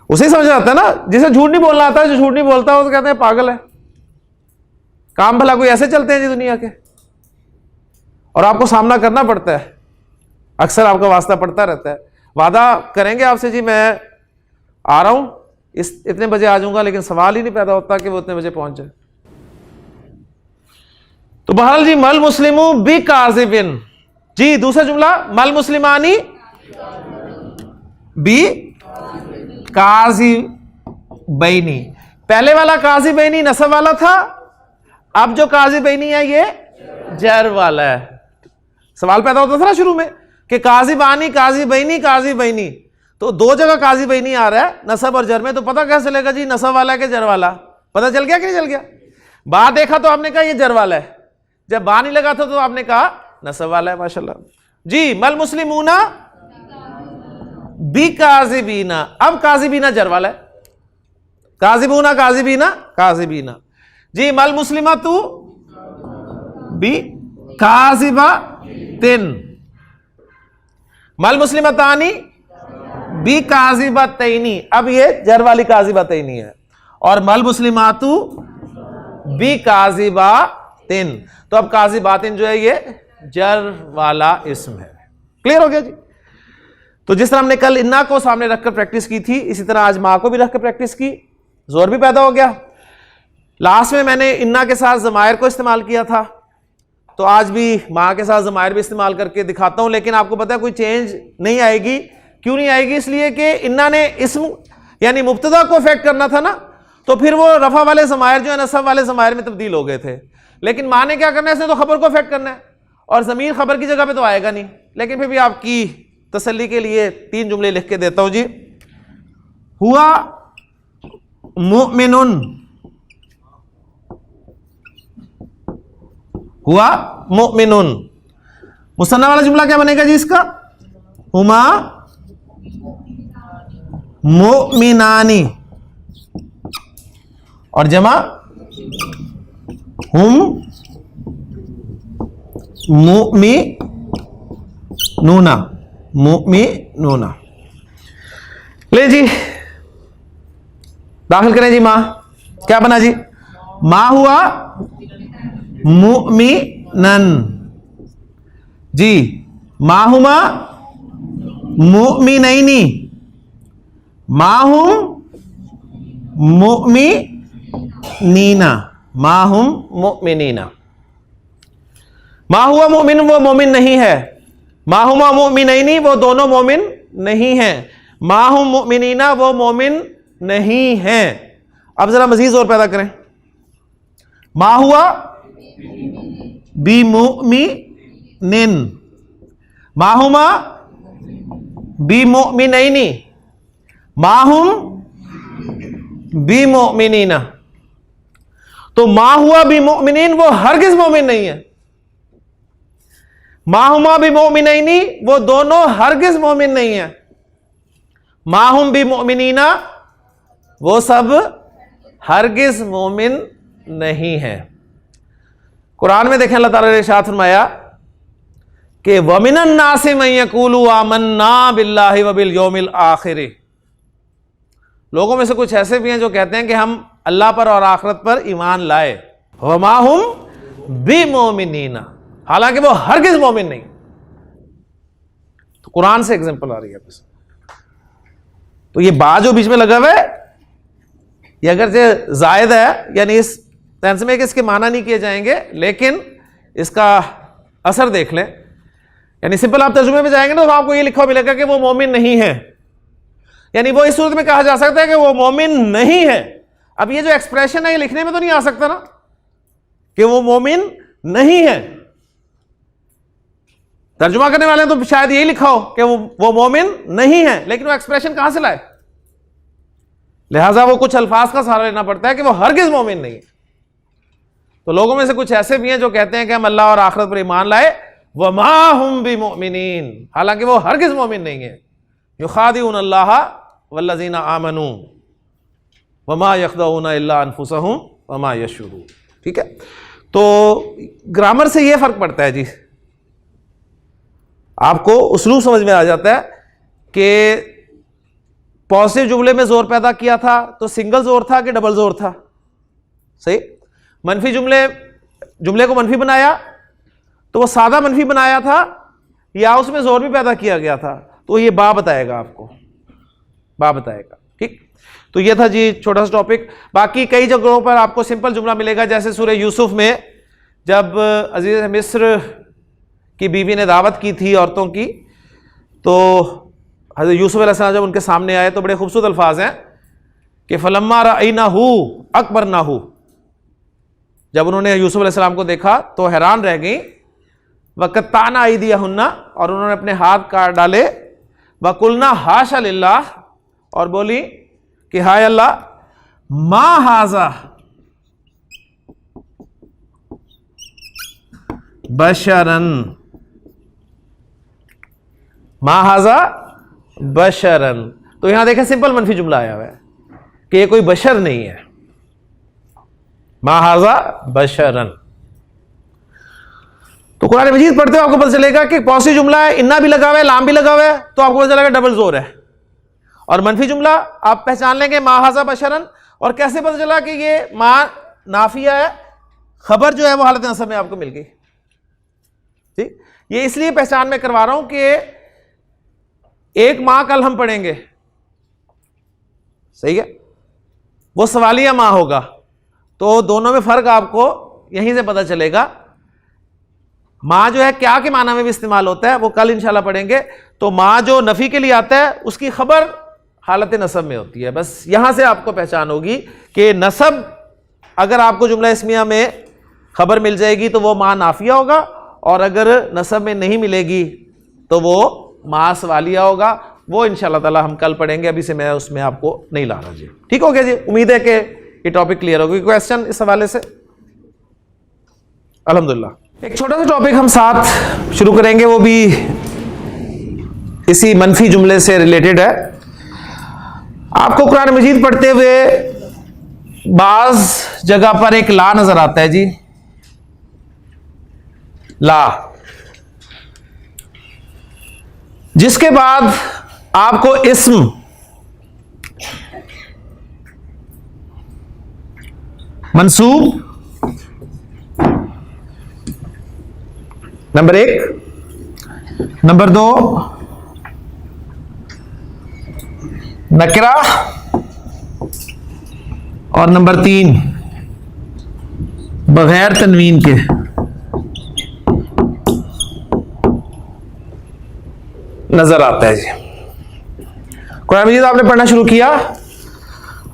اسے سمجھ آتا ہے نا جسے جھوٹ نہیں بولنا آتا ہے. جو جھوٹ نہیں بولتا وہ تو کہتے ہیں پاگل ہے. کام بھلا کوئی ایسے چلتے ہیں جی دنیا کے، اور آپ کو سامنا کرنا پڑتا ہے. اکثر آپ کا واسطہ پڑتا رہتا ہے. وعدہ کریں گے آپ سے جی میں آ رہا ہوں، اتنے بجے آ جاؤں گا، لیکن سوال ہی نہیں پیدا ہوتا کہ وہ اتنے بجے پہنچ جائے. تو بہرحال جی مل مسلم بی کاذبن. جی دوسرا جملہ مل مسلمانی بی کاذبینی. پہلے والا کاذبینی نصب والا تھا، اب جو کاذبینی ہے یہ جر والا ہے. سوال پیدا ہوتا تھا نا شروع میں کہ کاذبانی، کاذبینی، تو دو جگہ کاذبینی آ رہا ہے نصب اور جر میں. تو پتہ کیسے چلے گا جی نصب والا ہے کہ جر والا؟ پتہ چل گیا کہ نہیں چل گیا؟ با دیکھا تو آپ نے کہا یہ جر والا ہے، جب با نہیں لگا تھا تو آپ نے کہا نصب والا ہے. ماشاءاللہ. جی مل مسلمون بی کاذبینا. اب کاذبینا جر والا ہے. کاذبون کاذبینا. جی مل مسلمۃ بی کاذبۃن. مل مسلمتانی بی کاذبتینی. اب یہ جر والی کاذبتینی ہے. اور مل مسلمات بی کاذباتن. تو اب کاذباتن جو ہے یہ جر والا اسم ہے. کلیئر ہو گیا جی؟ تو جس طرح ہم نے کل انا کو سامنے رکھ کر پریکٹس کی تھی، اسی طرح آج ماں کو بھی رکھ کر پریکٹس کی. زور بھی پیدا ہو گیا. لاسٹ میں نے انا کے ساتھ ضمائر کو استعمال کیا تھا، تو آج بھی ماں کے ساتھ ضمائر بھی استعمال کر کے دکھاتا ہوں. لیکن آپ کو پتا ہے کوئی چینج نہیں آئے گی. کیوں نہیں آئے گی؟ اس لیے کہ انا نے اسم یعنی مبتدا کو افیکٹ کرنا تھا نا، تو پھر وہ رفع والے ضمائر جو ہے نصب والے ضمائر میں تبدیل ہو گئے تھے. لیکن ماں نے کیا کرنا ہے؟ اس نے تو خبر کو افیکٹ کرنا ہے، اور ضمیر خبر کی جگہ پہ تو آئے گا نہیں. لیکن پھر بھی آپ کی تسلی کے لیے 3 جملے لکھ کے دیتا ہوں. جی ہوا مؤمن، ہوا مؤمن. مثنیٰ والا جملہ کیا بنے گا جی اس کا؟ ہما مؤمنانی. اور جمع ہم مؤمنون. لے جی داخل کریں جی. ماں کیا بنا جی؟ ماں ہوا مؤمنن. جی ماں ہما مؤمنینی. ماں ہم مؤمنین. ماں ہم مؤمنین. ماں ہوا مومن وہ مومن نہیں ہے. ماں ہما مؤمنینی وہ دونوں مومن نہیں ہیں. ماں ہم مؤمنین وہ مومن نہیں ہیں. اب ذرا مزید زور پیدا کریں. ماں ہوا بمؤمنین. ماں ہما بمؤمنینی. ماں ہم بمؤمنین. تو ماں ہوا بمؤمنین وہ ہرگز مومن نہیں ہے. ماں ہما بمؤمنینی وہ دونوں ہرگز مومن نہیں ہیں. ماں ہم بمؤمنین وہ سب ہرگز مومن نہیں ہیں. قرآن میں دیکھیں اللہ تعالیٰ نے ارشاد فرمایا کہ وَمِنَ النَّاسِ مَن يَقُولُ آمَنَّا بِاللَّهِ وَبِالْيَوْمِ الْآخِرِ. لوگوں میں سے کچھ ایسے بھی ہیں جو کہتے ہیں کہ ہم اللہ پر اور آخرت پر ایمان لائے. وما ہم بمؤمنین، حالانکہ وہ ہرگز مومن نہیں. تو قرآن سے ایگزامپل آ رہی ہے بس. تو یہ با جو بیچ میں لگا ہوا ہے یہ اگرچہ زائد ہے، یعنی اس سینس میں کہ اس کے معنی نہیں کیے جائیں گے، لیکن اس کا اثر دیکھ لیں. یعنی سمپل آپ ترجمے میں جائیں گے تو آپ کو یہ لکھا ہوا ملے گا کہ وہ مومن نہیں ہے، یعنی وہ اس صورت میں کہا جا سکتا ہے کہ وہ مومن نہیں ہے. اب یہ جو ایکسپریشن ہے یہ لکھنے میں تو نہیں آ سکتا نا کہ وہ مومن نہیں ہے. ترجمہ کرنے والے تو شاید یہی لکھا ہو کہ وہ مومن نہیں ہے، لیکن وہ ایکسپریشن کہاں سے لائے؟ لہٰذا وہ کچھ الفاظ کا سہارا لینا پڑتا ہے کہ وہ ہرگز مومن نہیں ہے. تو لوگوں میں سے کچھ ایسے بھی ہیں جو کہتے ہیں کہ ہم اللہ اور آخرت پر ایمان لائے، وما ہم بمؤمنین، حالانکہ وہ ہرگز مومن نہیں ہے. یخادعون اللہ والذین آمنوا وما یخدعون الا انفسهم وما یشعرون. ٹھیک ہے، تو گرامر سے یہ فرق پڑتا ہے جی. آپ کو اسلوب سمجھ میں آ جاتا ہے کہ پازیٹیو جملے میں زور پیدا کیا تھا تو سنگل زور تھا کہ ڈبل زور تھا. صحیح. منفی جملے کو منفی بنایا تو وہ سادہ منفی بنایا تھا یا اس میں زور بھی پیدا کیا گیا تھا، تو یہ با بتائے گا، آپ کو با بتائے گا. ٹھیک. تو یہ تھا جی چھوٹا سا ٹاپک. باقی کئی جگہوں پر آپ کو سمپل جملہ ملے گا، جیسے سورہ یوسف میں جب عزیز مصر کی بیوی نے دعوت کی تھی عورتوں کی، تو حضرت یوسف علیہ السلام جب ان کے سامنے آئے تو بڑے خوبصورت الفاظ ہیں کہ فلما رأیناہ اکبرناہ، جب انہوں نے یوسف علیہ السلام کو دیکھا تو حیران رہ گئیں. وقطعنا ایدیہن، اور انہوں نے اپنے ہاتھ کاٹ ڈالے. وقلنا حاشا للہ، اور بولی کہ ہائے اللہ، ما ھذا بشرن، ما ھذا بشرن. تو یہاں دیکھیں سمپل منفی جملہ آیا ہوا ہے کہ یہ کوئی بشر نہیں ہے. ما ھذا بشرن. تو قرآن مجید پڑھتے ہوئے آپ کو پتہ چلے گا کہ پازیٹیو جملہ ہے، انا بھی لگا ہوا ہے، لام بھی لگا ہوا ہے، تو آپ کو پتہ چلے گا ڈبل زور ہے. اور منفی جملہ آپ پہچان لیں گے ما ھذا بشرن. اور کیسے پتہ چلا کہ یہ ما نافیہ ہے؟ خبر جو ہے وہ حالت نصب میں آپ کو مل گئی. ٹھیک. یہ اس لیے پہچان میں کروا رہا ہوں کہ ایک ماہ کل ہم پڑھیں گے، صحیح ہے، وہ سوالیہ ماہ ہوگا، تو دونوں میں فرق آپ کو یہیں سے پتہ چلے گا. ماں جو ہے کیا کے معنی میں بھی استعمال ہوتا ہے وہ کل انشاءاللہ پڑھیں گے. تو ماں جو نفی کے لیے آتا ہے اس کی خبر حالت نصب میں ہوتی ہے. بس یہاں سے آپ کو پہچان ہوگی کہ نصب اگر آپ کو جملہ اسمیہ میں خبر مل جائے گی تو وہ ماں نافیہ ہوگا، اور اگر نصب میں نہیں ملے گی تو وہ ماں سوالیہ ہوگا. وہ انشاءاللہ تعالی ہم کل پڑھیں گے، ابھی سے میں اس میں آپ کو نہیں لا رہا جی. ٹھیک ہو گیا جی. امید ہے کہ یہ ٹاپک کلیئر ہوگی. کویسچن اس حوالے سے؟ الحمدللہ. ایک چھوٹا سا ٹاپک ہم ساتھ شروع کریں گے، وہ بھی اسی منفی جملے سے ریلیٹڈ ہے. آپ کو قرآن مجید پڑھتے ہوئے بعض جگہ پر ایک لا نظر آتا ہے جی، لا، جس کے بعد آپ کو اسم منصوب نمبر 1، نمبر 2 نکرہ، اور نمبر 3 بغیر تنوین کے نظر آتا ہے جی. قرآن مجید آپ نے پڑھنا شروع کیا،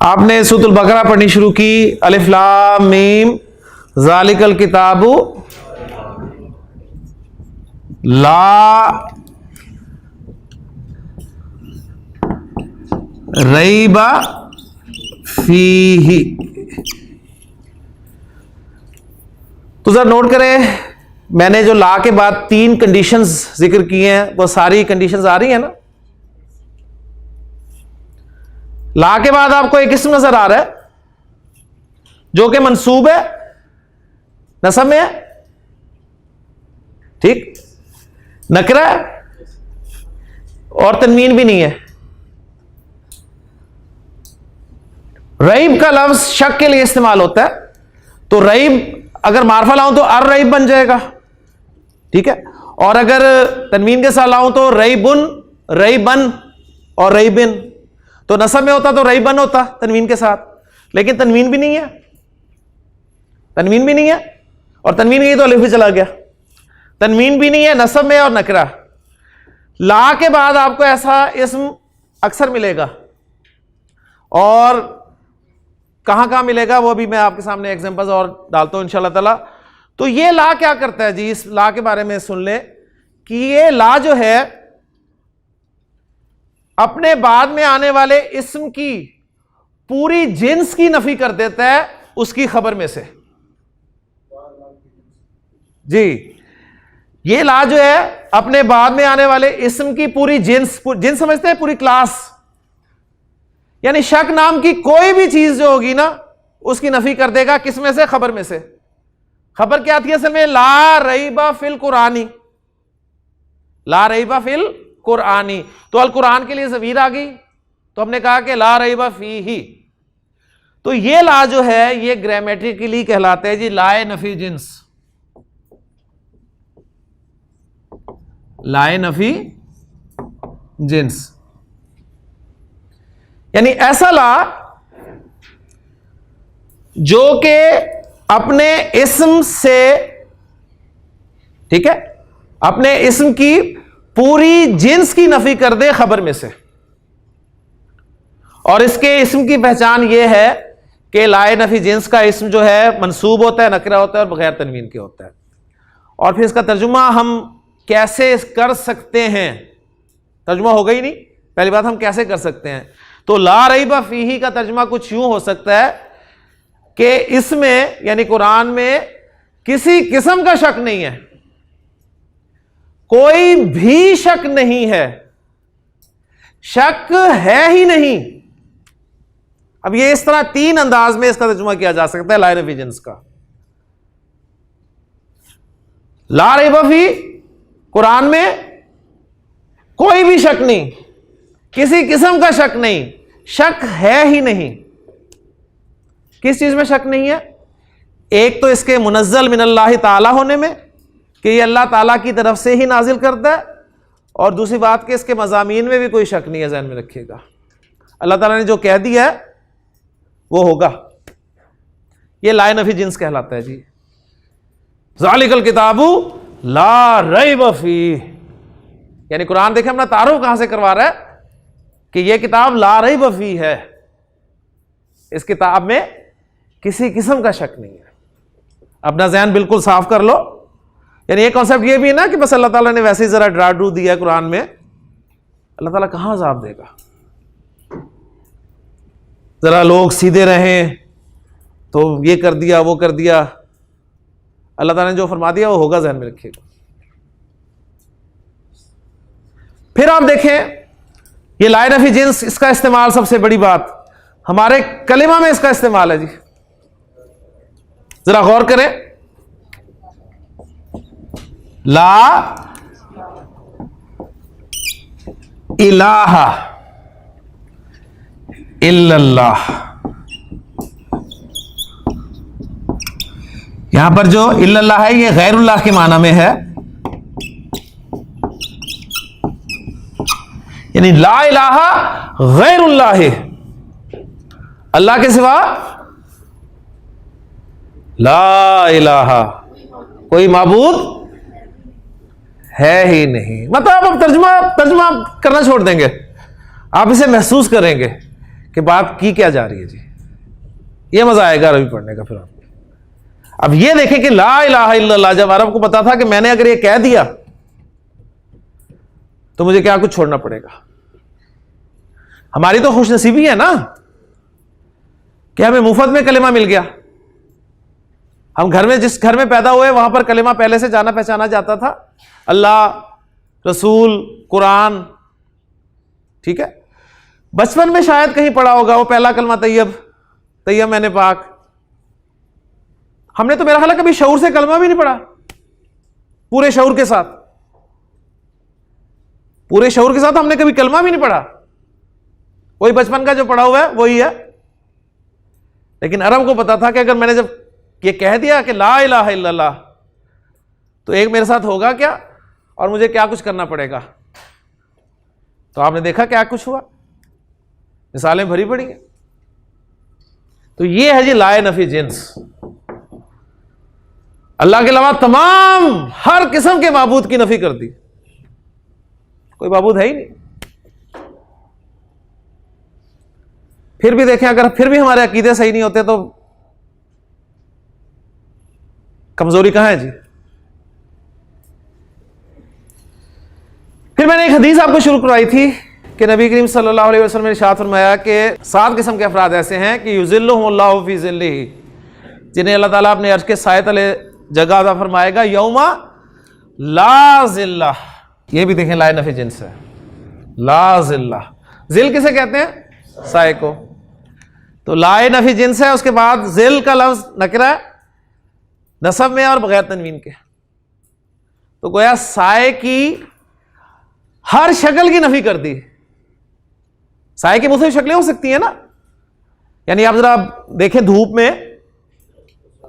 آپ نے سورۃ البقرہ پڑھنی شروع کی، الف لام میم ذالک الکتاب لا ریب فیہ. تو ذرا نوٹ کریں، میں نے جو لا کے بعد 3 کنڈیشنز ذکر کی ہیں وہ ساری کنڈیشنز آ رہی ہیں نا. لا کے بعد آپ کو ایک اسم نظر آ رہا ہے جو کہ منصوب ہے، نصب میں ہے، ٹھیک، نکرہ ہے اور تنوین بھی نہیں ہے. ریب کا لفظ شک کے لیے استعمال ہوتا ہے، تو ریب اگر معرفہ لاؤں تو الریب بن جائے گا، ٹھیک ہے، اور اگر تنوین کے ساتھ لاؤں تو ریبن، ریبن اور ریبن، تو نصب میں ہوتا تو ریبن ہوتا تنوین کے ساتھ، لیکن تنوین بھی نہیں ہے، تنوین بھی نہیں ہے، اور تنوین نہیں تو الف بھی چلا گیا، تنوین بھی نہیں ہے نصب میں اور نکرہ۔ لا کے بعد آپ کو ایسا اسم اکثر ملے گا، اور کہاں کہاں ملے گا وہ بھی میں آپ کے سامنے ایگزامپلز اور ڈالتا ہوں انشاءاللہ تعالی۔ تو یہ لا کیا کرتا ہے جی، اس لا کے بارے میں سن لیں کہ یہ لا جو ہے اپنے بعد میں آنے والے اسم کی پوری جنس کی نفی کر دیتا ہے اس کی خبر میں سے۔ جی یہ لا جو ہے اپنے بعد میں آنے والے اسم کی پوری جنس، جنس سمجھتے ہیں پوری کلاس، یعنی شک نام کی کوئی بھی چیز جو ہوگی نا اس کی نفی کر دے گا، کس میں سے؟ خبر میں سے۔ خبر کیا تھی اصل میں؟ لا ریب فی القرآنی، لا ریب فی القرآنی، تو القرآن کے لیے ضمیر آ گئی تو ہم نے کہا کہ لا ریب فیہ۔ تو یہ لا جو ہے یہ گرامیٹیکلی کہلاتا ہے جی لائے نفی جنس، لائے نفی جنس، یعنی ایسا لا جو کہ اپنے اسم سے، ٹھیک ہے، اپنے اسم کی پوری جنس کی نفی کر دے خبر میں سے، اور اس کے اسم کی پہچان یہ ہے کہ لائے نفی جنس کا اسم جو ہے منصوب ہوتا ہے، نکرہ ہوتا ہے اور بغیر تنوین کے ہوتا ہے۔ اور پھر اس کا ترجمہ ہم کیسے کر سکتے ہیں، ترجمہ ہوگا ہی نہیں، پہلی بات ہم کیسے کر سکتے ہیں؟ تو لا ریب فیہ کا ترجمہ کچھ یوں ہو سکتا ہے کہ اس میں یعنی قرآن میں کسی قسم کا شک نہیں ہے، کوئی بھی شک نہیں ہے، شک ہے ہی نہیں۔ اب یہ اس طرح تین انداز میں اس کا ترجمہ کیا جا سکتا ہے لائے نفی جنس کا۔ لا ریب فی، قرآن میں کوئی بھی شک نہیں، کسی قسم کا شک نہیں، شک ہے ہی نہیں۔ کس چیز میں شک نہیں ہے؟ ایک تو اس کے منزل من اللہ تعالی ہونے میں کہ یہ اللہ تعالیٰ کی طرف سے ہی نازل کرتا ہے، اور دوسری بات کہ اس کے مضامین میں بھی کوئی شک نہیں ہے، ذہن میں رکھیے گا، اللہ تعالیٰ نے جو کہہ دیا ہے وہ ہوگا۔ یہ لائے نفی جنس کہلاتا ہے جی۔ ذالک الکتاب لا ریب فیہ، یعنی قرآن دیکھیں اپنا تعارف کہاں سے کروا رہا ہے کہ یہ کتاب لا ریب فیہ ہے، اس کتاب میں کسی قسم کا شک نہیں ہے۔ اپنا ذہن بالکل صاف کر لو، یعنی یہ کانسیپٹ یہ بھی ہے نا کہ بس اللہ تعالیٰ نے ویسے ہی ذرا ڈرا ڈرو دیا ہے قرآن میں، اللہ تعالیٰ کہاں عذاب دے گا؟ ذرا لوگ سیدھے رہیں تو یہ کر دیا وہ کر دیا، اللہ تعالیٰ نے جو فرما دیا وہ ہوگا، ذہن میں رکھیے گا۔ پھر آپ دیکھیں یہ لائے نفی جنس، اس کا استعمال سب سے بڑی بات ہمارے کلمہ میں اس کا استعمال ہے جی، ذرا غور کریں۔ لا الہ الا اللہ، یہاں پر جو الا اللہ ہے یہ غیر اللہ کے معنی میں ہے، یعنی لا الہ غیر اللہ، اللہ کے سوا لا الہ، کوئی معبود ہے ہی نہیں۔ مطلب اب ترجمہ کرنا چھوڑ دیں گے، آپ اسے محسوس کریں گے کہ بات کی کیا جا رہی ہے جی، یہ مزہ آئے گا عربی پڑھنے کا۔ پھر آپ اب یہ دیکھیں کہ لا الہ الا اللہ، جب عرب کو پتا تھا کہ میں نے اگر یہ کہہ دیا تو مجھے کیا کچھ چھوڑنا پڑے گا۔ ہماری تو خوش نصیبی ہے نا کہ ہمیں مفت میں کلمہ مل گیا، ہم گھر میں جس گھر میں پیدا ہوئے وہاں پر کلمہ پہلے سے جانا پہچانا جاتا تھا، اللہ، رسول، قرآن، ٹھیک ہے۔ بچپن میں شاید کہیں پڑھا ہوگا وہ پہلا کلمہ طیب، طیب میں نے پاک، ہم نے تو میرا خیال ہے کبھی شعور سے کلمہ بھی نہیں پڑھا، پورے شعور کے ساتھ، پورے شعور کے ساتھ ہم نے کبھی کلمہ بھی نہیں پڑھا، وہی بچپن کا جو پڑھا ہوا ہے وہی ہے۔ لیکن عرب کو پتا تھا کہ اگر میں نے جب کہ کہہ دیا کہ لا الہ الا اللہ، تو ایک میرے ساتھ ہوگا کیا اور مجھے کیا کچھ کرنا پڑے گا؟ تو آپ نے دیکھا کیا کچھ ہوا، مثالیں بھری پڑی ہیں. تو یہ ہے جی لائے نفی جنس. اللہ کے علاوہ تمام ہر قسم کے معبود کی نفی کر دی، کوئی معبود ہے ہی نہیں. پھر بھی دیکھیں اگر پھر بھی ہمارے عقیدے صحیح نہیں ہوتے تو کمزوری کہاں ہے جی؟ پھر میں نے ایک حدیث آپ کو شروع کروائی تھی کہ نبی کریم صلی اللہ علیہ وسلم نے ارشاد فرمایا کہ 7 قسم کے افراد ایسے ہیں کہ یذلہم اللہ فی ظلہ، جنہیں اللہ تعالیٰ اپنے عرش کے سائے تلے جگہ عطا فرمائے گا یوم لا ظلہ. یہ بھی دیکھیں لائے نفی جنس ہے، لا ظلہ. ظل کسے کہتے ہیں؟ سائے کو. تو لائے نفی جنس ہے. اس کے بعد ظل کا لفظ نکرہ ہے نصب میں اور بغیر تنوین کے. تو گویا سائے کی ہر شکل کی نفی کر دی. سائے کی مختلف شکلیں ہو سکتی ہیں نا، یعنی آپ ذرا دیکھیں دھوپ میں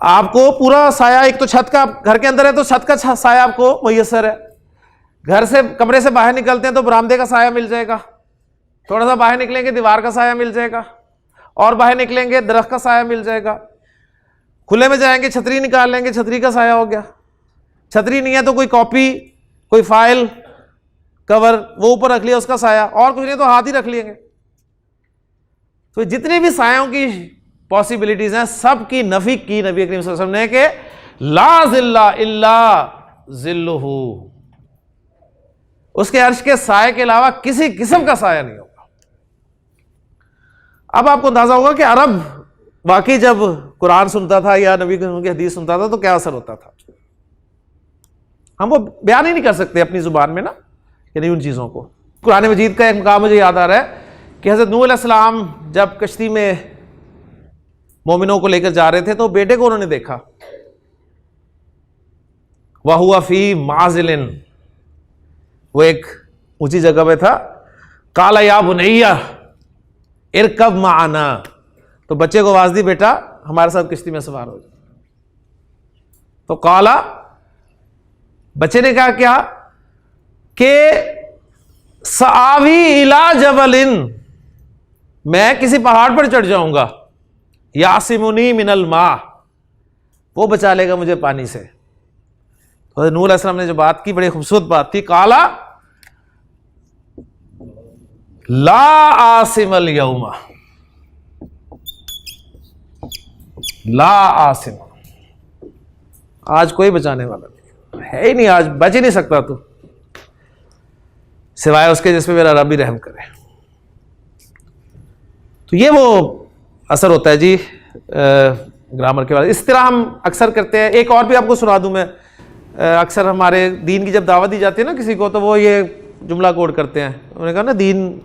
آپ کو پورا سایہ، ایک تو چھت کا، گھر کے اندر ہے تو چھت کا سایہ آپ کو میسر ہے، گھر سے کمرے سے باہر نکلتے ہیں تو برآمدے کا سایہ مل جائے گا، تھوڑا سا باہر نکلیں گے دیوار کا سایہ مل جائے گا، اور باہر نکلیں گے درخت کا سایہ مل جائے گا. کھلے میں جائیں گے چھتری نکال لیں گے، چھتری کا سایہ ہو گیا. چھتری نہیں ہے تو کوئی کاپی، کوئی فائل کور وہ اوپر رکھ لیا اس کا سایہ، اور کچھ نہیں تو ہاتھ ہی رکھ لیں گے. تو جتنی بھی سایوں کی پاسبلٹیز ہیں سب کی نفی کی نبی کریم صلی اللہ علیہ وسلم نے کہ لا ظل الا ظلہ، اس کے عرش کے سائے کے علاوہ کسی قسم کا سایہ نہیں ہوگا. اب آپ کو اندازہ ہوگا کہ عرب واقعی جب قرآن سنتا تھا یا نبی کی حدیث سنتا تھا تو کیا اثر ہوتا تھا. ہم وہ بیان ہی نہیں کر سکتے اپنی زبان میں نا، یعنی ان چیزوں کو. قرآن مجید کا ایک مقام مجھے یاد آ رہا ہے کہ حضرت نوح علیہ السلام جب کشتی میں مومنوں کو لے کر جا رہے تھے تو بیٹے کو انہوں نے دیکھا، وَهُوَ فِي مَعْزِلٍ، وہ ایک اونچی جگہ پہ تھا. قَالَ يَا بُنَيَّ ارْكَبْ مَعَنَا، تو بچے کو آواز دی بیٹا ہمارے ساتھ کشتی میں سوار ہو جائے. تو قَالَ، بچے نے کہا کیا کہ سآوی الی جبل، میں کسی پہاڑ پر چڑھ جاؤں گا، یعصمنی من الماء، وہ بچا لے گا مجھے پانی سے. حضرت نوح علیہ السلام نے جو بات کی بڑی خوبصورت بات تھی، قال لا عاصم اليوم، لا عاصم، آج کوئی بچانے والا نہیں ہے ہی نہیں، آج بچ ہی نہیں سکتا تو سوائے اس کے جس پہ میرا رب ہی رحم کرے. تو یہ وہ اثر ہوتا ہے جی گرامر کے بعد. اس طرح ہم اکثر کرتے ہیں. ایک اور بھی آپ کو سنا دوں میں، اکثر ہمارے دین کی جب دعوت دی جاتی ہے نا کسی کو تو وہ یہ جملہ کوڈ کرتے ہیں. انہوں نے کہا نا دین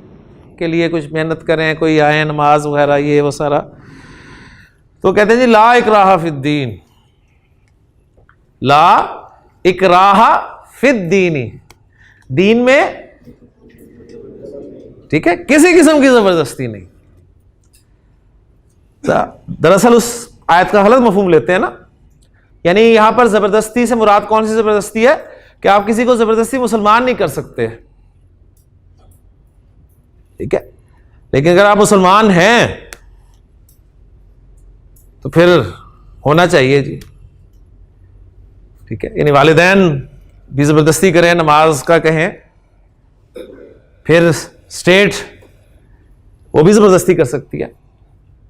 کے لیے کچھ محنت کریں، کوئی آئیں نماز وغیرہ یہ وہ سارا، تو کہتے ہیں جی لا اکراہ فی الدین، لا اکراہ فی الدین، دین میں ٹھیک ہے کسی قسم کی زبردستی نہیں. دراصل اس آیت کا غلط مفہوم لیتے ہیں نا، یعنی یہاں پر زبردستی سے مراد کون سی زبردستی ہے کہ آپ کسی کو زبردستی مسلمان نہیں کر سکتے، ٹھیک ہے، لیکن اگر آپ مسلمان ہیں تو پھر ہونا چاہیے جی، ٹھیک ہے. یعنی والدین بھی زبردستی کریں، نماز کا کہیں، پھر اسٹیٹ وہ بھی زبردستی کر سکتی ہے.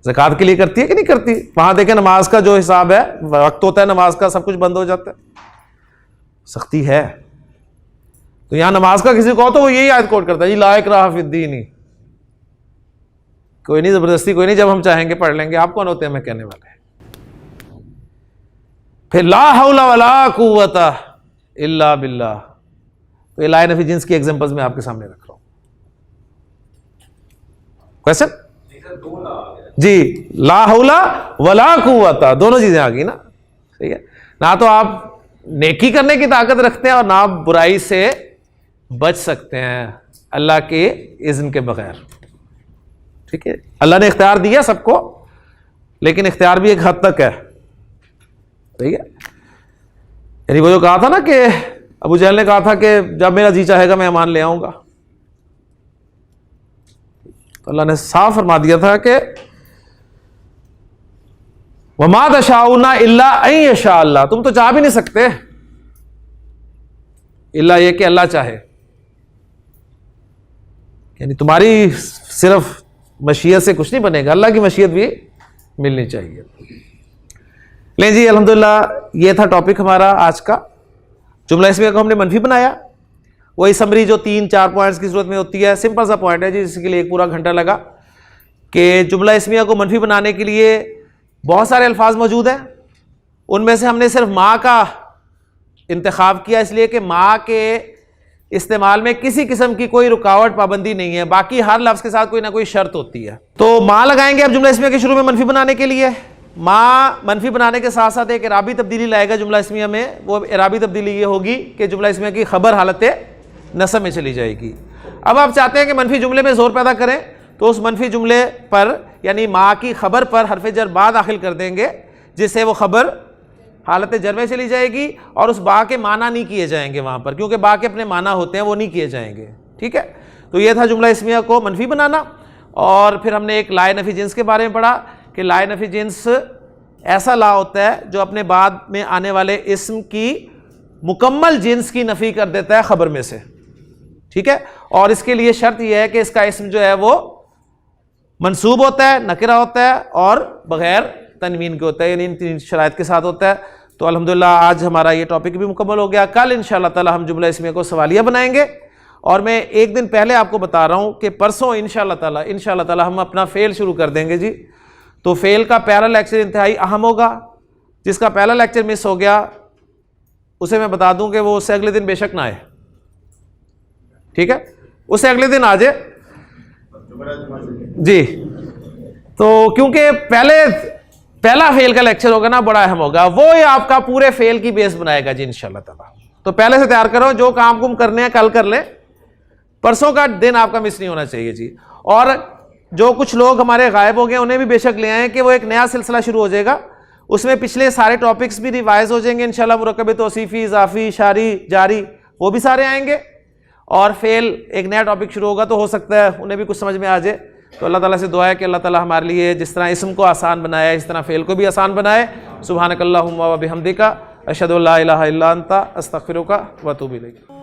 زکوٰۃ کے لیے کرتی ہے کہ نہیں کرتی؟ وہاں دیکھیں نماز کا جو حساب ہے، وقت ہوتا ہے نماز کا، سب کچھ بند ہو جاتا ہے، سختی ہے. تو یہاں نماز کا کسی کو تو وہ یہی آیت کوٹ کرتا ہے جی لا اکراہ فی الدین، کوئی نہیں زبردستی، کوئی نہیں، جب ہم چاہیں گے پڑھ لیں گے. آپ کون ہوتے ہیں ہمیں کہنے والے؟ پھر لا حول ولا قوت الا باللہ. تو یہ لائے نفی جنس کی ایگزامپلز میں آپ کے سامنے رکھ رہا ہوں. کوشچن جی، لا حول ولا قوت، دونوں چیزیں آ گئی نا، ٹھیک ہے. نہ تو آپ نیکی کرنے کی طاقت رکھتے ہیں اور نہ آپ برائی سے بچ سکتے ہیں اللہ کے اذن کے بغیر، ٹھیک ہے. اللہ نے اختیار دیا سب کو، لیکن اختیار بھی ایک حد تک ہے. ٹھیک ہے. یعنی وہ جو کہا تھا نا کہ ابو جہل نے کہا تھا کہ جب میرا جی چاہے گا میں ایمان لے آؤں گا، تو اللہ نے صاف فرما دیا تھا کہ وَمَا تَشَاءُونَ إِلَّا أَن يَشَاءَ اللَّهُ، تم تو چاہ بھی نہیں سکتے الا یہ کہ اللہ چاہے. یعنی تمہاری صرف مشیت سے کچھ نہیں بنے گا، اللہ کی مشیت بھی ملنی چاہیے. لیں جی الحمدللہ یہ تھا ٹاپک ہمارا آج کا. جملہ اسمیہ کو ہم نے منفی بنایا، وہی سمری جو 3-4 پوائنٹس کی صورت میں ہوتی ہے. سمپل سا پوائنٹ ہے جی، جس کے لیے 1 پورا گھنٹہ لگا کہ جملہ اسمیہ کو منفی بنانے کے لیے بہت سارے الفاظ موجود ہیں. ان میں سے ہم نے صرف ماں کا انتخاب کیا اس لیے کہ ماں کے استعمال میں کسی قسم کی کوئی رکاوٹ پابندی نہیں ہے، باقی ہر لفظ کے ساتھ کوئی نہ کوئی شرط ہوتی ہے. تو ماں لگائیں گے اب جملہ اسمیہ کے شروع میں منفی بنانے کے لیے. ماں منفی بنانے کے ساتھ ساتھ ایک اعرابی تبدیلی لائے گا جملہ اسمیہ میں. وہ اعرابی تبدیلی یہ ہوگی کہ جملہ اسمیہ کی خبر حالت نصب میں چلی جائے گی. اب آپ چاہتے ہیں کہ منفی جملے میں زور پیدا کریں، تو اس منفی جملے پر یعنی ماں کی خبر پر حرف جر با داخل کر دیں گے، جس سے وہ خبر حالت جر میں چلی جائے گی، اور اس با کے معنی نہیں کیے جائیں گے وہاں پر، کیونکہ با کے اپنے معنی ہوتے ہیں، وہ نہیں کیے جائیں گے. ٹھیک ہے، تو یہ تھا جملہ اسمیہ کو منفی بنانا. اور پھر ہم نے ایک لائے نفی جنس کے بارے میں پڑھا کہ لائے نفی جنس ایسا لا ہوتا ہے جو اپنے بعد میں آنے والے اسم کی مکمل جنس کی نفی کر دیتا ہے خبر میں سے. ٹھیک ہے، اور اس کے لیے شرط یہ ہے کہ اس کا اسم جو ہے وہ منصوب ہوتا ہے، نکرہ ہوتا ہے، اور بغیر تنوین کے ہوتا ہے، یعنی ان 3 شرائط کے ساتھ ہوتا ہے. تو الحمدللہ آج ہمارا یہ ٹاپک بھی مکمل ہو گیا. کل انشاءاللہ تعالی ہم جملہ اسمیہ کو سوالیہ بنائیں گے. اور میں ایک دن پہلے آپ کو بتا رہا ہوں کہ پرسوں انشاءاللہ تعالی ہم اپنا فعل شروع کر دیں گے جی. تو فعل کا پہلا لیکچر انتہائی اہم ہوگا. جس کا پہلا لیکچر مس ہو گیا اسے میں بتا دوں کہ وہ اس سے اگلے دن بے شک نہ آئے. ٹھیک ہے، اس سے اگلے دن آ جائے جی. تو کیونکہ پہلا فعل کا لیکچر ہوگا نا، بڑا اہم ہوگا، وہ آپ کا پورے فعل کی بیس بنائے گا جی انشاءاللہ تعالی. تو پہلے سے تیار کرو، جو کام کم کرنے ہیں کل کر لیں، پرسوں کا دن آپ کا مس نہیں ہونا چاہیے جی. اور جو کچھ لوگ ہمارے غائب ہو گئے انہیں بھی بے شک لے آئیں کہ وہ ایک نیا سلسلہ شروع ہو جائے گا، اس میں پچھلے سارے ٹاپکس بھی ریوائز ہو جائیں گے انشاءاللہ. مرکب توصیفی، اضافی، اشاری، جاری، وہ بھی سارے آئیں گے. اور فعل ایک نیا ٹاپک شروع ہوگا، تو ہو سکتا ہے انہیں بھی کچھ سمجھ میں آ جائے. تو اللہ تعالیٰ سے دعا ہے کہ اللہ تعالیٰ ہمارے لیے جس طرح اسم کو آسان بنایا اس طرح فعل کو بھی آسان بنائے. سبحانک اللہم و بحمدک، اشہد ان لا الہ الا انت، استغفرک و اتوب الیک.